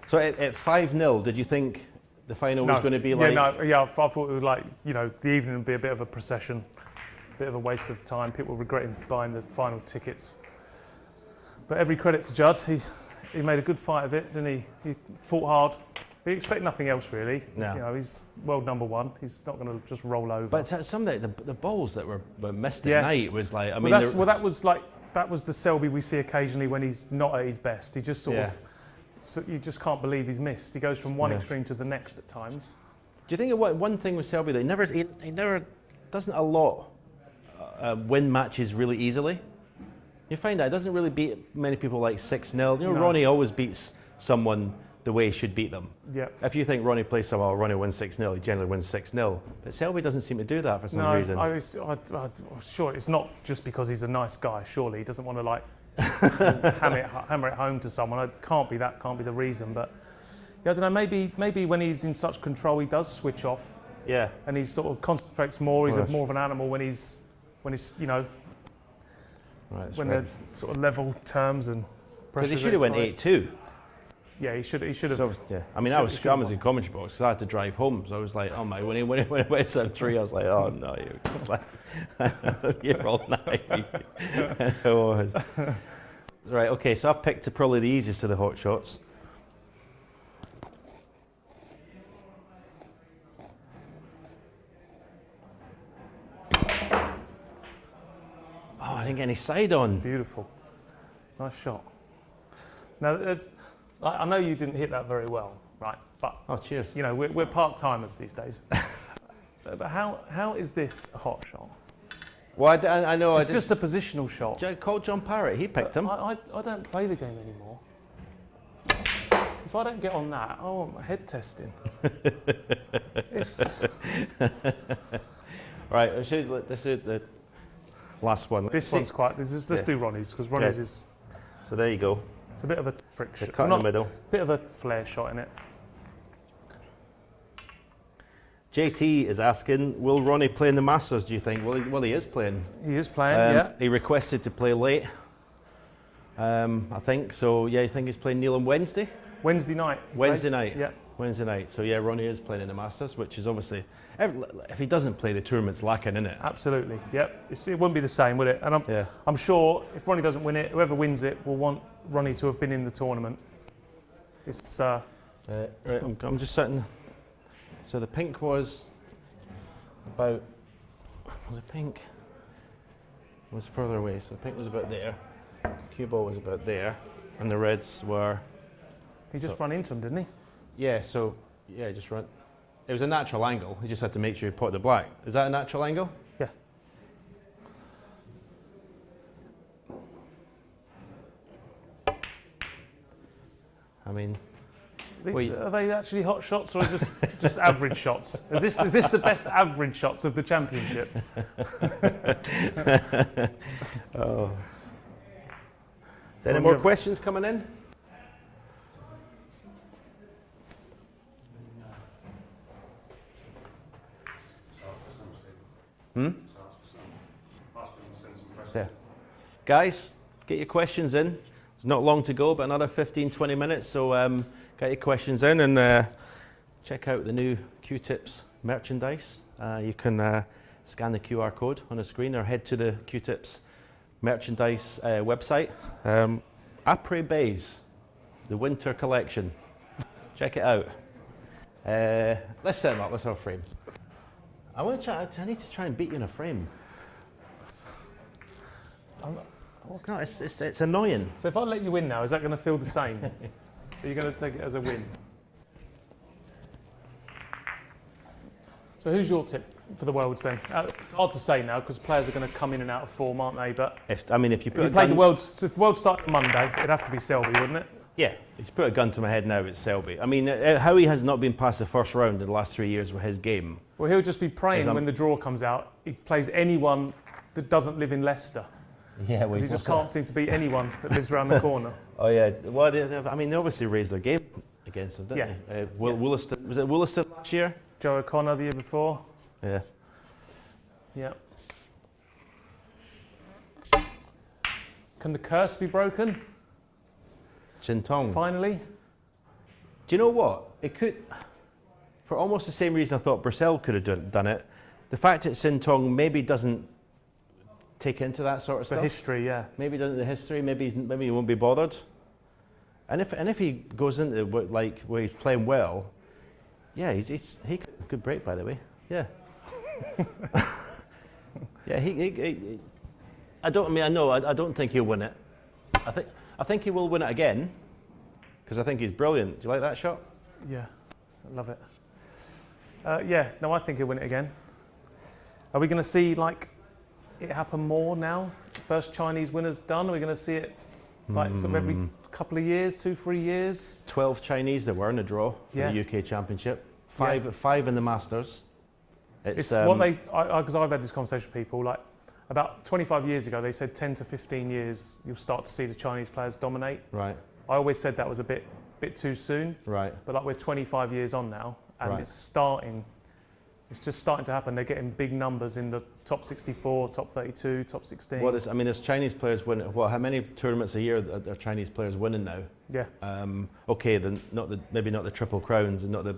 So at 5-0, did you think the final was going to be like? I thought it would the evening would be a bit of a procession, a bit of a waste of time. People regretting buying the final tickets. But every credit to Judd, he made a good fight of it, didn't he? He fought hard. You expect nothing else really. No. He's world #1. He's not going to just roll over. But some of the balls that were missed at night was like. That was the Selby we see occasionally when he's not at his best. He just sort of. So you just can't believe he's missed. He goes from one extreme to the next at times. Do you think one thing with Selby that he never doesn't a lot win matches really easily? You find that he doesn't really beat many people like 6-0. Ronnie always beats someone the way he should beat them. Yeah. If you think Ronnie plays so well, Ronnie wins 6-0, he generally wins 6-0. But Selby doesn't seem to do that for some reason. I'm sure it's not just because he's a nice guy. Surely he doesn't want to hammer it home to someone. It can't be the reason. But I don't know. Maybe when he's in such control, he does switch off. Yeah. And he sort of concentrates more. He's more of an animal when he's Right, when they're sort of level terms and because he should have went 8-2. Yeah, he should have. So, yeah, I mean, I was in commentary box because I had to drive home, so I was like, oh my, when it went 7-3, I was like, oh no, you're all night. Right, okay, so I've picked probably the easiest of the hot shots. Oh, I didn't get any side on. Beautiful. Nice shot. Now, I know you didn't hit that very well, right? But oh, cheers. We're part-timers these days. But how is this a hot shot? Well, I know it's just a positional shot. Called John Parrott. He picked him. I don't play the game anymore. If I don't get on that, I want my head testing. Right, this is the last one. Let's do Ronnie's because Ronnie's is. So there you go. It's a bit of a trick shot. Cut in the middle. Bit of a flare shot in it. JT is asking, will Ronnie play in the Masters, do you think? Well, he is playing. He is playing, yeah. He requested to play late, I think. So, yeah, I think he's playing Neil on Wednesday? Wednesday night. Wednesday night. Yeah. Wednesday night. So, yeah, Ronnie is playing in the Masters, which is obviously, if he doesn't play, the tournament's lacking, isn't it? Absolutely, yep. It wouldn't be the same, would it? And I'm sure if Ronnie doesn't win it, whoever wins it will want Ronnie to have been in the tournament. It's right, I'm just sitting. So the pink was about. Was it pink? It was further away. So the pink was about there. Cue ball was about there, and the reds were. He just ran into him, didn't he? Yeah. So yeah, just run. It was a natural angle. He just had to make sure he potted the black. Is that a natural angle? Yeah. I mean, are they actually hot shots or just average shots? Is this the best average shots of the championship? Oh. Is there any more questions coming in? Yeah. Guys, get your questions in. It's not long to go, but another 15-20 minutes. So get your questions in and check out the new Q-Tips merchandise. You can scan the QR code on the screen or head to the Q-Tips merchandise website. Après Bays, the winter collection. Check it out. Let's set them up. Let's have a frame. I need to try and beat you in a frame. It's annoying. So if I let you win now, is that going to feel the same? Are you going to take it as a win? So who's your tip for the Worlds then? It's hard to say now because players are going to come in and out of form, aren't they? But if you played the Worlds, if the World started Monday, it'd have to be Selby, wouldn't it? Yeah, if you put a gun to my head now, it's Selby. I mean, Howie has not been past the first round in the last 3 years with his game. Well, he'll just be praying when the draw comes out. He plays anyone that doesn't live in Leicester. Yeah, well, he just can't seem to beat anyone that lives around the corner. Oh yeah, well, they obviously raised their game against them, didn't they? Wollaston, was it Wollaston last year? Joe O'Connor the year before. Yeah. Yeah. Can the curse be broken? Shintong. Finally. Do you know what? It could, for almost the same reason I thought Bracell could have done it. The fact that Shintong maybe doesn't take into that sort of stuff. The history, yeah. Maybe doesn't the history. Maybe he won't be bothered. And if he goes into like where he's playing well, yeah, he could break. By the way, yeah. Yeah, I don't think he'll win it. I think he will win it again because I think he's brilliant. Do you like that shot? Yeah, I love it. Yeah, no, I think he'll win it again. Are we going to see like it happen more now? First Chinese winners done. Are we going to see it like sort of every couple of years, 2-3 years? 12 Chinese there were in a draw for the UK Championship. Five in the Masters. It's what they, because I've had this conversation with people, like about 25 years ago, they said 10 to 15 years, you'll start to see the Chinese players dominate. Right. I always said that was a bit too soon. Right. But like we're 25 years on now, and it's just starting to happen. They're getting big numbers in the top 64, top 32, top 16. There's Chinese players winning. Well, how many tournaments a year are Chinese players winning now? Yeah. Okay, maybe not the Triple Crowns and not the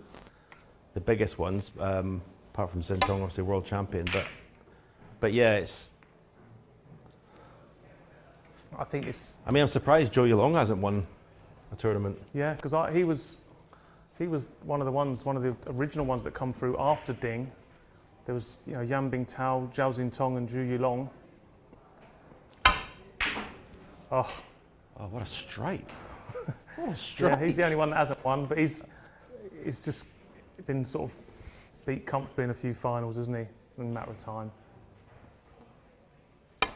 biggest ones, apart from Shintong, obviously world champion. But yeah, I'm surprised Joe Yulong hasn't won a tournament. Yeah, because he was one of the original ones that come through after Ding. There was Yan Bingtao, Zhao Xintong, and Zhu Yulong. Oh, what a strike! What a strike! Yeah, he's the only one that hasn't won, but he's just been sort of beat comfortably in a few finals, isn't he? In a matter of time. Oh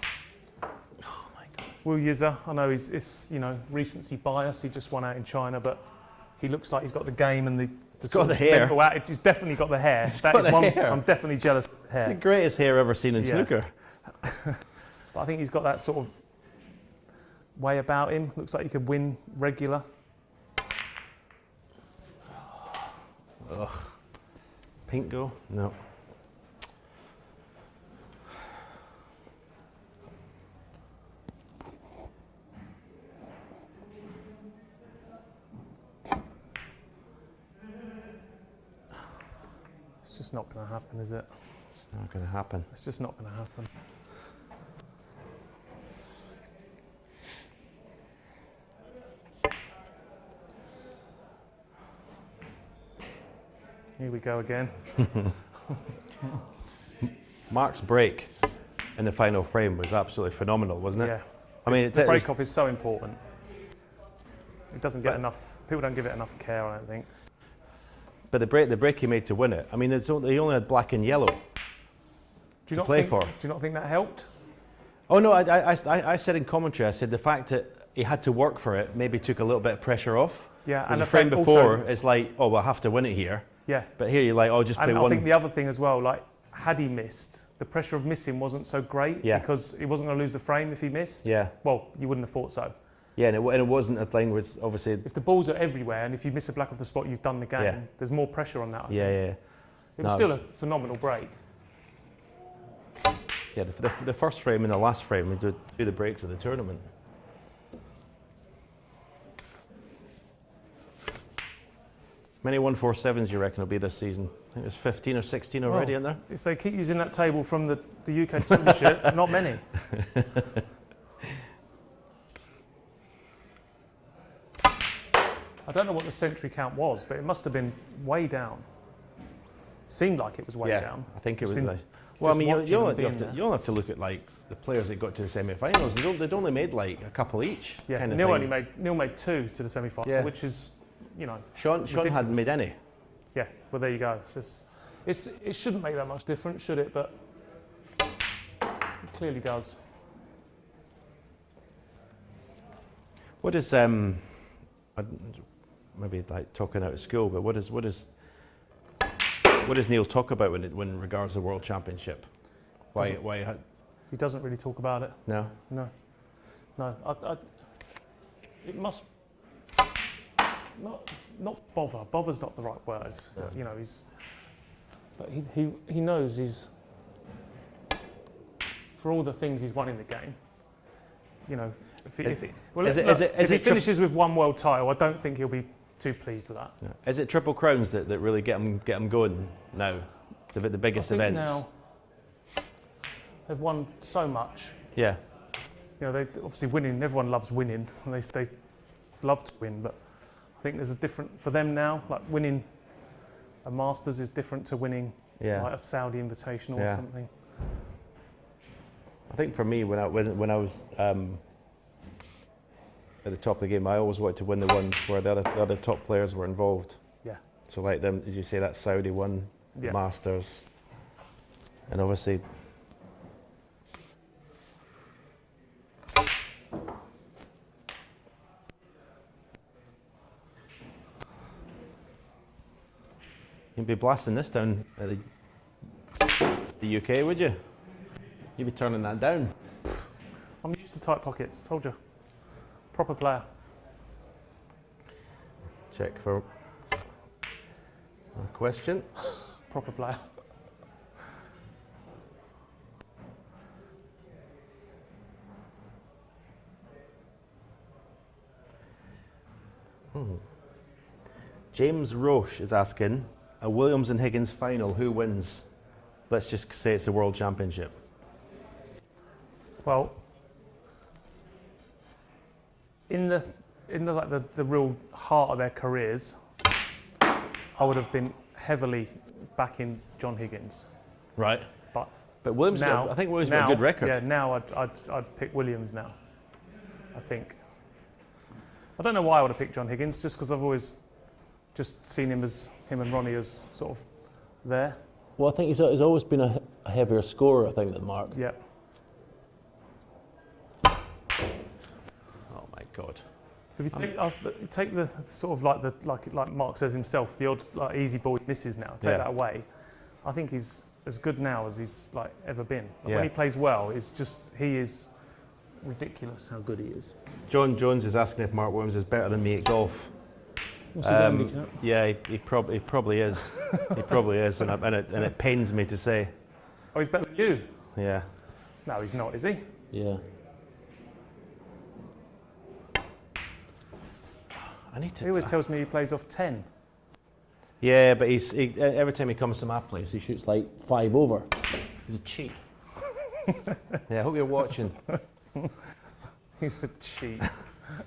my God! Wu Yiza, I know he's recency bias. He just won out in China, but he looks like he's got the game and he's got the hair. He's definitely got the hair. Hair. I'm definitely jealous of the hair. It's the greatest hair ever seen in snooker. But I think he's got that sort of way about him. Looks like he could win regular. Ugh. Pink go? No. It's just not going to happen, is it? It's not going to happen. It's just not going to happen. Here we go again. Mark's break in the final frame was absolutely phenomenal, wasn't it? Yeah. I mean, the break-off is so important. It doesn't get enough. People don't give it enough care, I don't think. But the break he made to win it. I mean, he only had black and yellow to play for. Do you not think that helped? Oh no, I said in commentary, I said the fact that he had to work for it maybe took a little bit of pressure off. Yeah, and the frame before, it's like, oh, well, I have to win it here. Yeah. But here you're like, oh, just play one. I think the other thing as well, like, had he missed, the pressure of missing wasn't so great because he wasn't going to lose the frame if he missed. Yeah. Well, you wouldn't have thought so. Yeah, and it wasn't a thing with obviously. If the balls are everywhere and if you miss a black off the spot, you've done the game. Yeah. There's more pressure on that. I think. Yeah. It was still a phenomenal break. Yeah, the first frame and the last frame, we do the breaks of the tournament. How many 147s do you reckon will be this season? I think there's 15 or 16 already in there. If they keep using that table from the UK Championship, not many. I don't know what the century count was, but it must have been way down. Seemed like it was way down. I think it was nice. Well, I mean, you only have to look at like the players that got to the semi-finals. They'd only made like a couple each. Yeah, kind of Neil made 2 to the semi-final, which is, Sean hadn't made any. Yeah, well there you go. It shouldn't make that much difference, should it? But clearly does. What is maybe like talking out of school, but what does Neil talk about when regards the World Championship? Why? He doesn't really talk about it. No. No. It must not bother. Bother's not the right word. No. You know, but he knows he's, for all the things he's won in the game. You know, if he finishes with one world title, I don't think he'll be too pleased with that. Yeah. Is it Triple Crowns that really get him going now? The biggest I think events. now they've won so much. Yeah. You know, they obviously winning. Everyone loves winning, and they love to win. But I think there's a different for them now. Like winning a Masters is different to winning like a Saudi Invitational or something. I think for me, when I was at the top of the game, I always wanted to win the ones where the other top players were involved. Yeah. So like them, as you say, that Saudi one, the Masters, and obviously. You'd be blasting this down at the UK, would you? You'd be turning that down. I'm used to tight pockets, told you. Proper player. Check for a question. Proper player. James Roche is asking, a Williams and Higgins final, who wins? Let's just say it's the World Championship. Well, in the real heart of their careers, I would have been heavily backing John Higgins. Right. But Williams, now, I think Williams got a good record. Yeah, now I'd pick Williams now. I think. I don't know why I would have picked John Higgins, just because I've always just seen him and Ronnie as sort of there. Well, I think he's always been a heavier scorer, I think, than Mark. Yeah. Oh my God. If you take the sort of like Mark says himself, the odd like easy ball he misses now, take that away, I think he's as good now as he's like ever been. Like when he plays well, he is ridiculous how good he is. John Jones is asking if Mark Williams is better than me at golf. What's his handicap? Yeah, he probably is. He probably is, and it pains me to say. Oh, he's better than you? Yeah. No, he's not, is he? Yeah. He always tells me he plays off 10. Yeah, but every time he comes to my place, He shoots like 5 over. he's a cheat. Yeah, I hope you're watching. He's a cheat.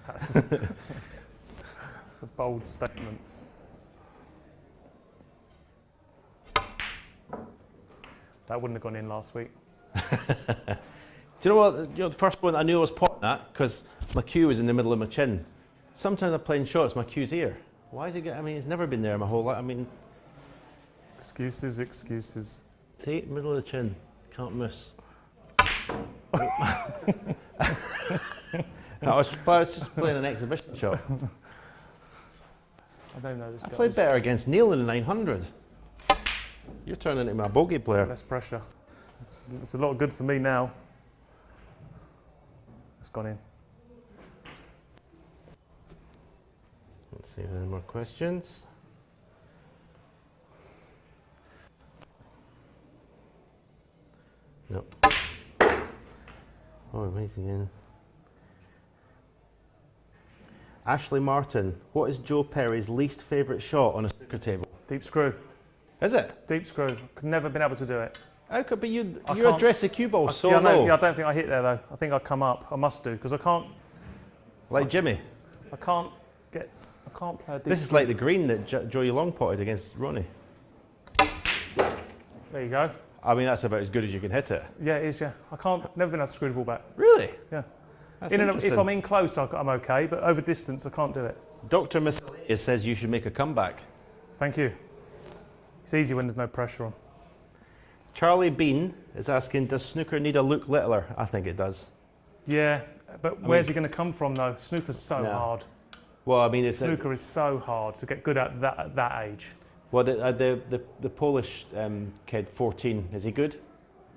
That's a bold statement. That wouldn't have gone in last week. Do you know what? The first one I knew I was potting at because my cue was in the middle of my chin. Sometimes I'm playing shots, my cue's here. Why is he getting? I mean, it's never been there my whole life. I mean, Excuses. see, middle of the chin, can't miss. I was just playing an exhibition shot. I don't know this guy. I played better against Neil in the 900. You're turning into my bogey player. Less pressure. It's a lot of good for me now. It's gone in. Let's see if there are any more questions. Nope. Oh, amazing again. Ashley Martin, what is Joe Perry's least favourite shot on a snooker table? Deep screw. Is it? Deep screw. Could never been able to do it. How could, but you can't- address the cue ball so I low. don't think I hit there though. I think I come up. I must do because I can't Like Jimmy. I can't play a deep This is screw. like the green that Joey Long potted against Ronnie. There you go. I mean, that's about as good as you can hit it. Yeah, it is. Yeah, I can't. Never been able to screw the ball back. Really? Yeah. That's If interesting. I'm in close, I'm okay, but over distance, I can't do it. Dr. Miscellaneous says you should make a comeback. Thank you. It's easy when there's no pressure on. Charlie Bean is asking, does snooker need a Luke Littler? I think it does. Yeah, but where's he going to come from though? Snooker's so hard. Well, I mean, snooker is so hard to get good at that age. Well, the Polish kid, 14, is he good?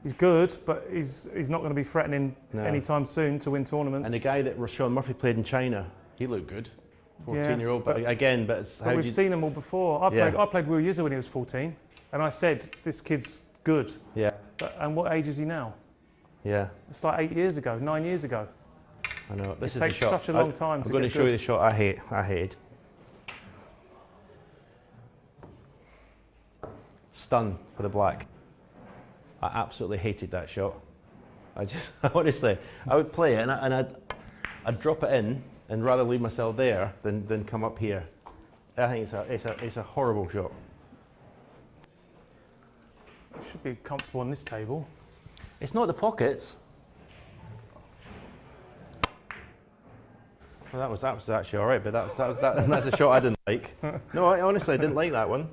He's good, but he's not going to be threatening anytime soon to win tournaments. And the guy that Sean Murphy played in China, he looked good. 14-year-old, but we've seen them all before. I played Wu Yuzha when he was 14, and I said, this kid's good. Yeah. And what age is he now? Yeah. It's like 8 years ago, 9 years ago. I know. This it takes such a long time to get good. I'm going to show you the shot I hated. Stun for the black. I absolutely hated that shot. Honestly, I would play it and I'd drop it in and rather leave myself there than come up here. I think it's a horrible shot. It should be comfortable on this table. It's not the pockets. Well, that was actually all right, but that's a shot I didn't like. No, I honestly didn't like that one.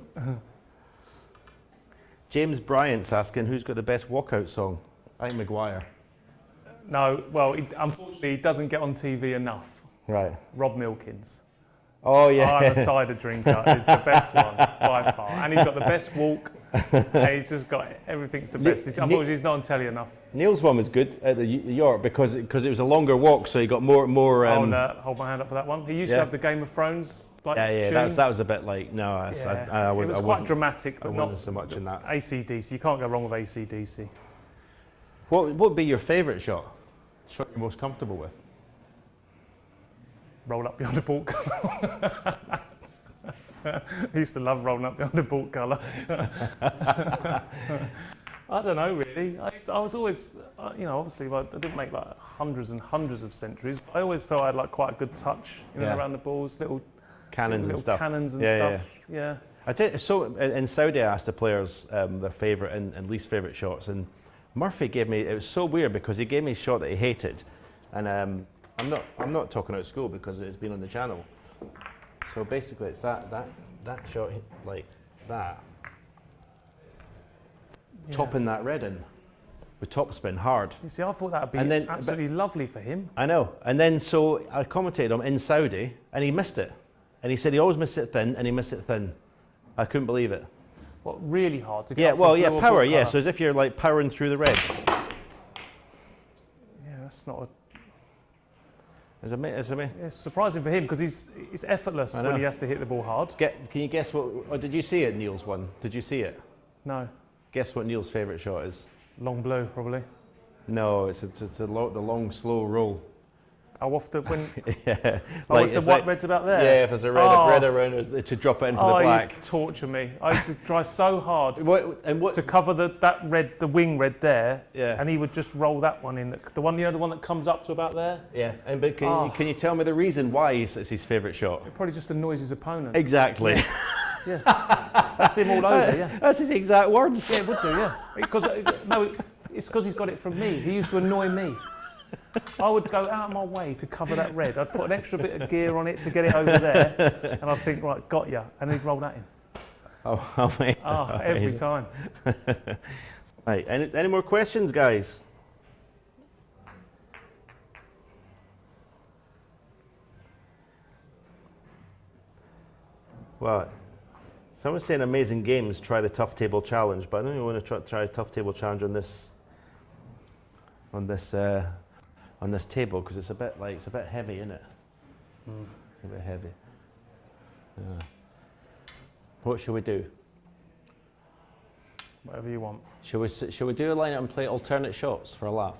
James Bryant's asking, who's got the best walkout song? I think Maguire. No, well, unfortunately, he doesn't get on TV enough. Right. Rob Milkins. Oh, yeah. I'm a cider drinker is the best one by far. And he's got the best walk. And he's just got everything's the best. Unfortunately, he's not on telly enough. Neil's one was good at the York because it was a longer walk, so he got more. Hold my hand up for that one. He used to have the Game of Thrones tune. That was a bit like it was quite dramatic, but not so much in that. AC/DC, you can't go wrong with AC/DC. What would be your favourite shot? Shot you're most comfortable with? Roll up behind the baulk colour. I used to love rolling up behind the baulk colour. I don't know really. I was always, obviously I didn't make like hundreds and hundreds of centuries. But I always felt I had like quite a good touch, around the balls, little cannons and stuff. Yeah. I did. So in Saudi, I asked the players their favourite and least favourite shots, and Murphy gave me. It was so weird because he gave me a shot that he hated, and I'm not talking out of school because it's been on the channel. So basically, it's that shot like that. Topping that red in with topspin hard. You see, I thought that would be absolutely lovely for him. I know. And then so I commentated him in Saudi and he missed it. And he said he always missed it thin and he missed it thin. I couldn't believe it. What, really hard to get? Yeah, power, yeah. So as if you're like powering through the reds. Yeah, that's not a... It's surprising for him because it's effortless when he has to hit the ball hard. Can you guess what, or did you see it, Neil's one? Did you see it? No. Guess what Neil's favourite shot is? Long blue, probably. No, it's the long, slow roll. Oh, off the when. Yeah. If the white red's about there. Yeah, if there's a red around to drop it in for the black. He used to torture me. I used to try so hard what to cover the wing red there. Yeah. And he would just roll that one in. The one that comes up to about there. Yeah. But can you tell me the reason why it's his favourite shot? It probably just annoys his opponent. Exactly. Yeah. That's him all over. Yeah. That's his exact words. Yeah, it would do. Yeah. It's because he's got it from me. He used to annoy me. I would go out of my way to cover that red. I'd put an extra bit of gear on it to get it over there, and I'd think, right, got ya, and he'd roll that in. Every time. Right, any more questions, guys? Well, someone's saying Amazing Games, try the Tough Table Challenge, but I don't even want to try a Tough Table Challenge on this table because it's a bit heavy, isn't it? It's a bit heavy. Yeah. What shall we do? Whatever you want. Shall we do a lineup and play alternate shots for a laugh?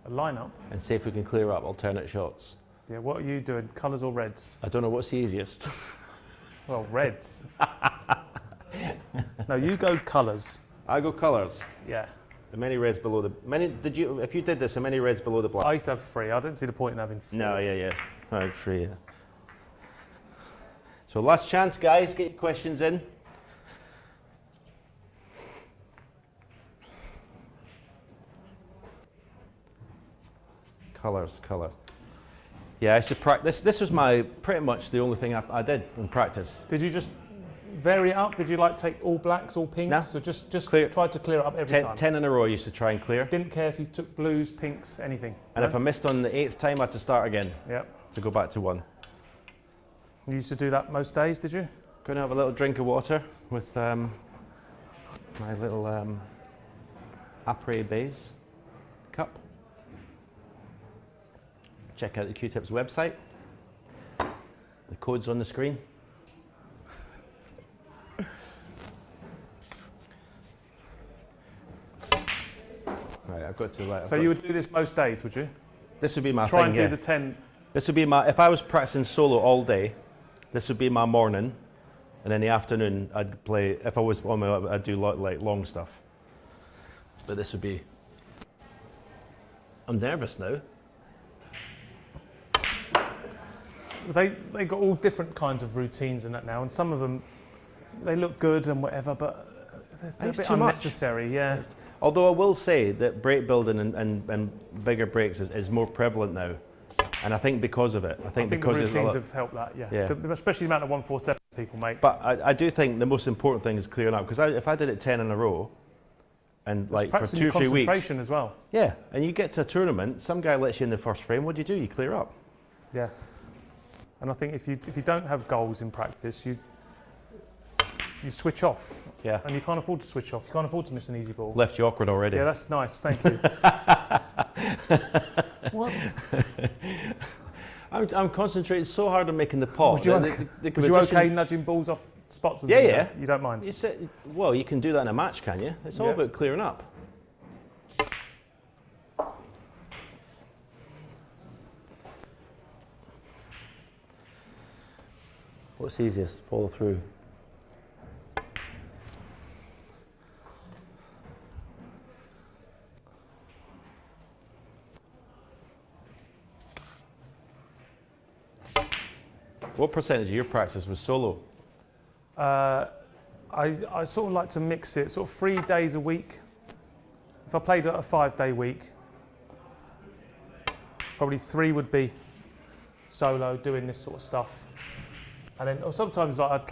A lineup? And see if we can clear up alternate shots. Yeah, what are you doing? Colours or reds? I don't know what's the easiest. Well, reds. No, you go colours. I go colours. Yeah. The many reds below the if you did this, how many reds below the black? I used to have 3. I don't see the point in having 4. No, yeah. Oh, 3, yeah. So last chance, guys, get your questions in. Colours. Yeah, I should practice. This was pretty much the only thing I did in practice. Did you just vary it up? Did you like take all blacks, all pinks, No. or just Clear. tried to clear it up every time? 10 in a row I used to try and clear. Didn't care if you took blues, pinks, anything. And if I missed on the 8th time, I had to start again Yep. to go back to 1. You used to do that most days, did you? Going to have a little drink of water with my little Après Bays cup. Check out the Q-Tips website. The code's on the screen. Right, I've got to like. So you would do this most days, would you? This would be my Try thing. and Yeah. do the 10. This would be my. If I was practicing solo all day, this would be my morning, and in the afternoon I'd play. If I was on my, I'd do like long stuff. But this would be. I'm nervous now. They got all different kinds of routines and that now, and some of them they look good and whatever, but they're a It's bit too much. unnecessary. Yeah. Although I will say that break building and bigger breaks is more prevalent now, and I think because of it. I think the because there's a routines lot. have helped that. Yeah. Yeah. Especially the amount of 147 people make. But I do think the most important thing is clearing up, because if I did it 10 in a row, and like for practicing 2 or 3 weeks, concentration as well. yeah, and you get to a tournament, some guy lets you in the first frame. What do? You clear up. Yeah. And I think if you don't have goals in practice, you switch off. Yeah. And you can't afford to switch off. You can't afford to miss an easy ball. Left you awkward already. Yeah, that's nice. Thank you. What? I'm concentrating so hard on making the pot. Was you, was you okay nudging balls off spots? Yeah, yeah. You don't mind? Well, you can do that in a match, can you? It's all Yeah. about clearing up. What's easiest? Follow through. What percentage of your practice was solo? I sort of like to mix it, sort of 3 days a week. If I played a 5-day week, probably 3 would be solo, doing this sort of stuff. And then, or sometimes like, I'd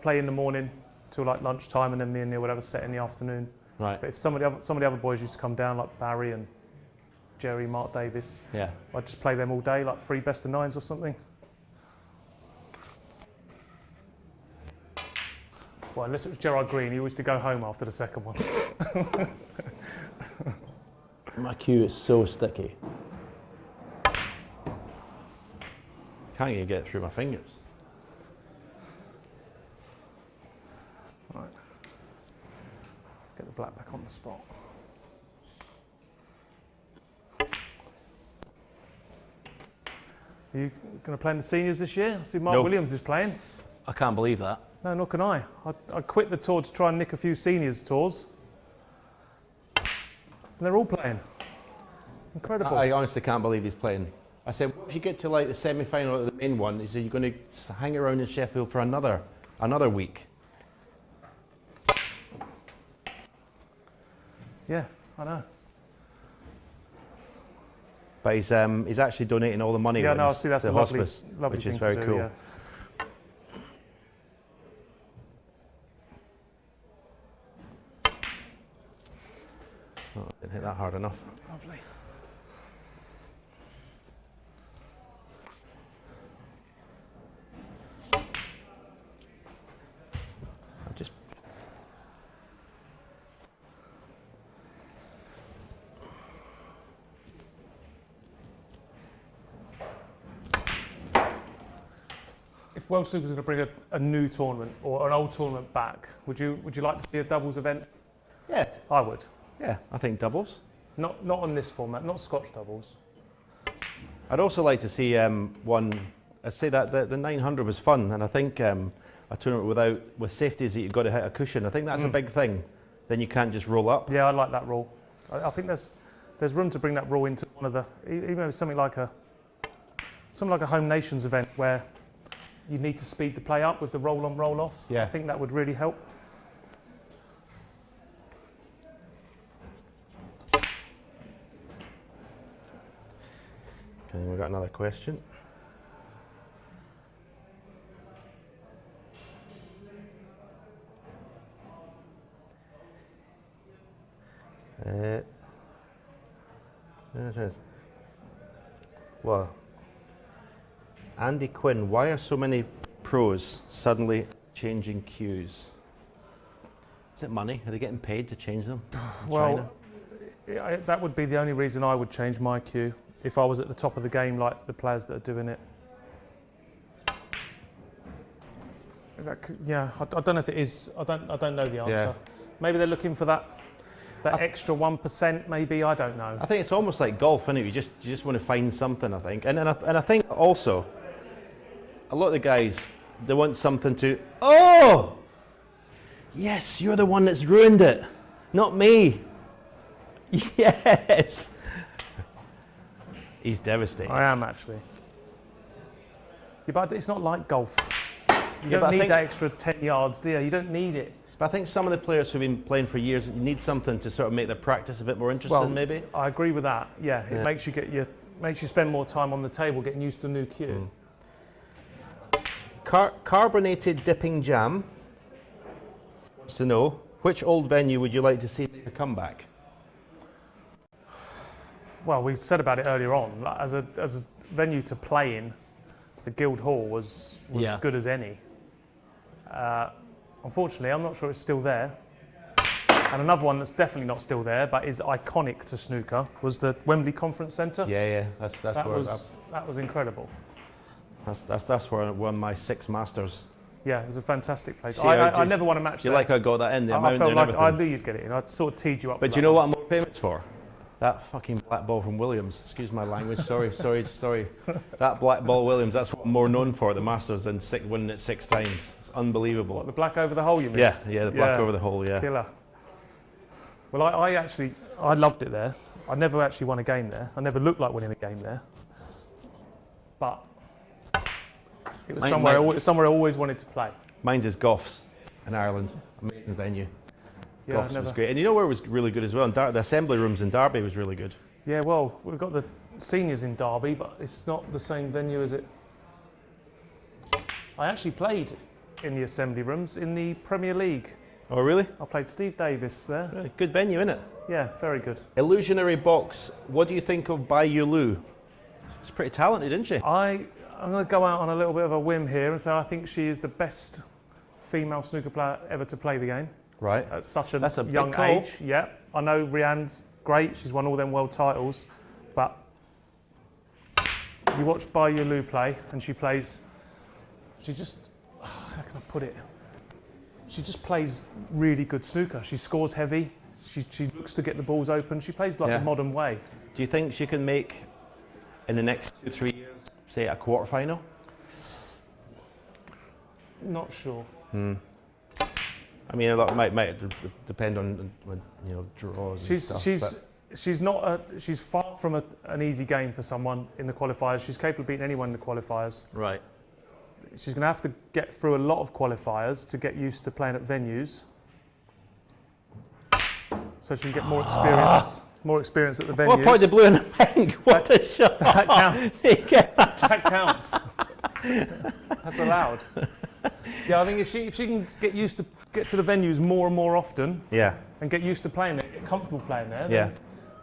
play in the morning till like lunchtime, and then me and Neil would have a set in the afternoon. Right. But if some of the other boys used to come down, like Barry and Jerry, Mark Davis, Yeah. I'd just play them all day, like 3 best of 9s or something. Well, unless it was Gerard Green, he used to go home after the second one. My cue is so sticky. Can't even get it through my fingers. Right. Let's get the black back on the spot. Are you going to play in the seniors this year? I see Mark No. Williams is playing. I can't believe that. No, nor can I. I quit the tour to try and nick a few seniors tours. And they're all playing. Incredible. I honestly can't believe he's playing. I said, what if you get to like the semi-final of the main one? He said, you're going to hang around in Sheffield for another week. Yeah, I know. But he's actually donating all the money. Yeah, no, I wins see that's to a lovely, hospice, lovely which thing is very to do, cool. yeah. Oh, I didn't hit that hard enough. Lovely. I just If World Snooker was going to bring a new tournament or an old tournament back, would you like to see a doubles event? yeah, I would. yeah. I think doubles. Not on this format, not Scotch doubles. I'd also like to see one. I'd say that the 900 was fun, and I think a tournament with safeties that you've got to hit a cushion. I think that's a big thing. Then you can't just roll up. Yeah, I like that rule. I think there's room to bring that rule into one of the, even something like a Home Nations event where you need to speed the play up with the roll on, roll off. Yeah. I think that would really help. Okay, we've got another question. There it is. Well, Andy Quinn, why are so many pros suddenly changing cues? Is it money? Are they getting paid to change them? Well, that would be the only reason I would change my cue if I was at the top of the game, like the players that are doing it. Yeah, I don't know if it is. I don't know the answer. Yeah. Maybe they're looking for that extra 1%. Maybe, I don't know. I think it's almost like golf, isn't it? You just want to find something. I think, and I think also a lot of the guys, they want something to. Oh, yes, you're the one that's ruined it, not me. Yes. He's devastated. I am actually. Yeah, but it's not like golf. You Yeah, don't need that extra 10 yards, do you? You don't need it. But I think some of the players who've been playing for years, you need something to sort of make their practice a bit more interesting, maybe. I agree with that. Yeah, it makes you spend more time on the table getting used to a new cue. Carbonated dipping jam wants to know, which old venue would you like to see make a comeback? Well, we said about it earlier on. Like, as a venue to play in, the Guildhall was as good as any. Unfortunately, I'm not sure it's still there. And another one that's definitely not still there, but is iconic to snooker, was the Wembley Conference Centre. Yeah, that was incredible. That's where I won my 6 Masters. Yeah, it was a fantastic place. I never won a match there. You like I got that in there? I felt like I knew you'd get it in. I sort of teed you up. But do you know what I'm more famous for? That fucking black ball from Williams. Excuse my language. Sorry. That black ball Williams. That's what I'm more known for at the Masters than winning it 6 times. It's unbelievable. What, the black over the hole you missed? Yeah, the black over the hole. Yeah. Killer. Well, I loved it there. I never actually won a game there. I never looked like winning a game there. But it was somewhere I always wanted to play. Mine's is Goffs in Ireland. Amazing venue. Yeah, Goffs was great. And you know where it was really good as well? The Assembly Rooms in Derby was really good. Yeah, well, we've got the seniors in Derby, but it's not the same venue as it. I actually played in the Assembly Rooms in the Premier League. Oh, really? I played Steve Davis there. Really good venue, isn't it? Yeah, very good. Illusionary Box. What do you think of Bai Yulu? She's pretty talented, isn't she? I'm going to go out on a little bit of a whim here and say I think she is the best female snooker player ever to play the game. Right. At such a young age. Yeah. I know Rianne's great. She's won all them world titles. But you watch Bai Yulu play and she just, how can I put it? She just plays really good snooker. She scores heavy. She looks to get the balls open. She plays like the modern way. Do you think she can make, in the next 2-3 years, say a quarterfinal? Not sure. I mean, a lot might depend on draws and stuff. She's far from an easy game for someone in the qualifiers. She's capable of beating anyone in the qualifiers. Right. She's going to have to get through a lot of qualifiers to get used to playing at venues, so she can get more experience at the venues. What point the blue and the pink? What a shot! That counts. That counts. That's allowed. Yeah, I think if she can get to the venues more and more often, and get used to playing there, get comfortable playing there, then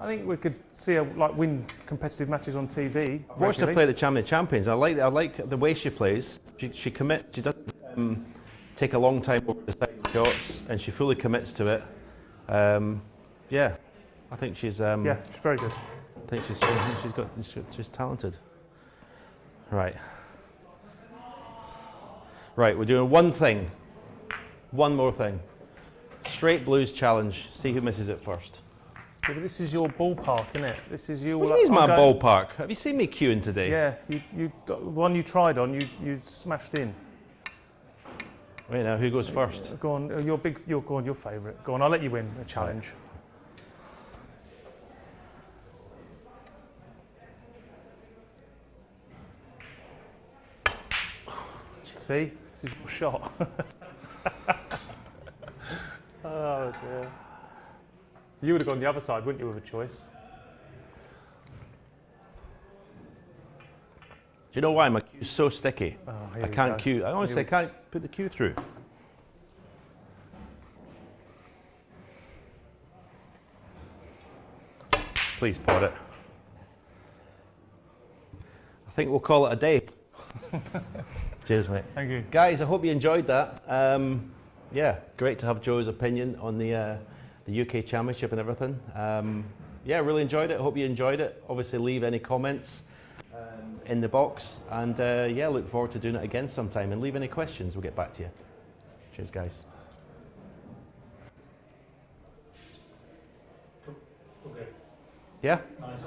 I think we could see her win competitive matches on TV. I've watched her play the Champions. I like the way she plays. She commits. She doesn't take a long time over the side shots, and she fully commits to it. I think she's. She's very good. I think she's talented. Right. Right, we're doing one more thing. Straight blues challenge. See who misses it first. Yeah, but this is your ballpark, isn't it? This is your. What do you mean my ballpark? Have you seen me queuing today? Yeah, the one you tried on, you smashed in. Wait now, who goes first? Go on, your favourite. Go on, I'll let you win a challenge. See, this is your shot. Oh dear. You would have gone the other side, wouldn't you, with a choice? Do you know why my cue's so sticky? Oh, I can't cue. I honestly can't put the cue through. Please pod it. I think we'll call it a day. Cheers, mate. Thank you. Guys, I hope you enjoyed that. Yeah, great to have Joe's opinion on the UK Championship and everything. Yeah, really enjoyed it. Hope you enjoyed it. Obviously, leave any comments in the box. And yeah, look forward to doing it again sometime. And leave any questions, we'll get back to you. Cheers, guys. Okay. Yeah? Nice.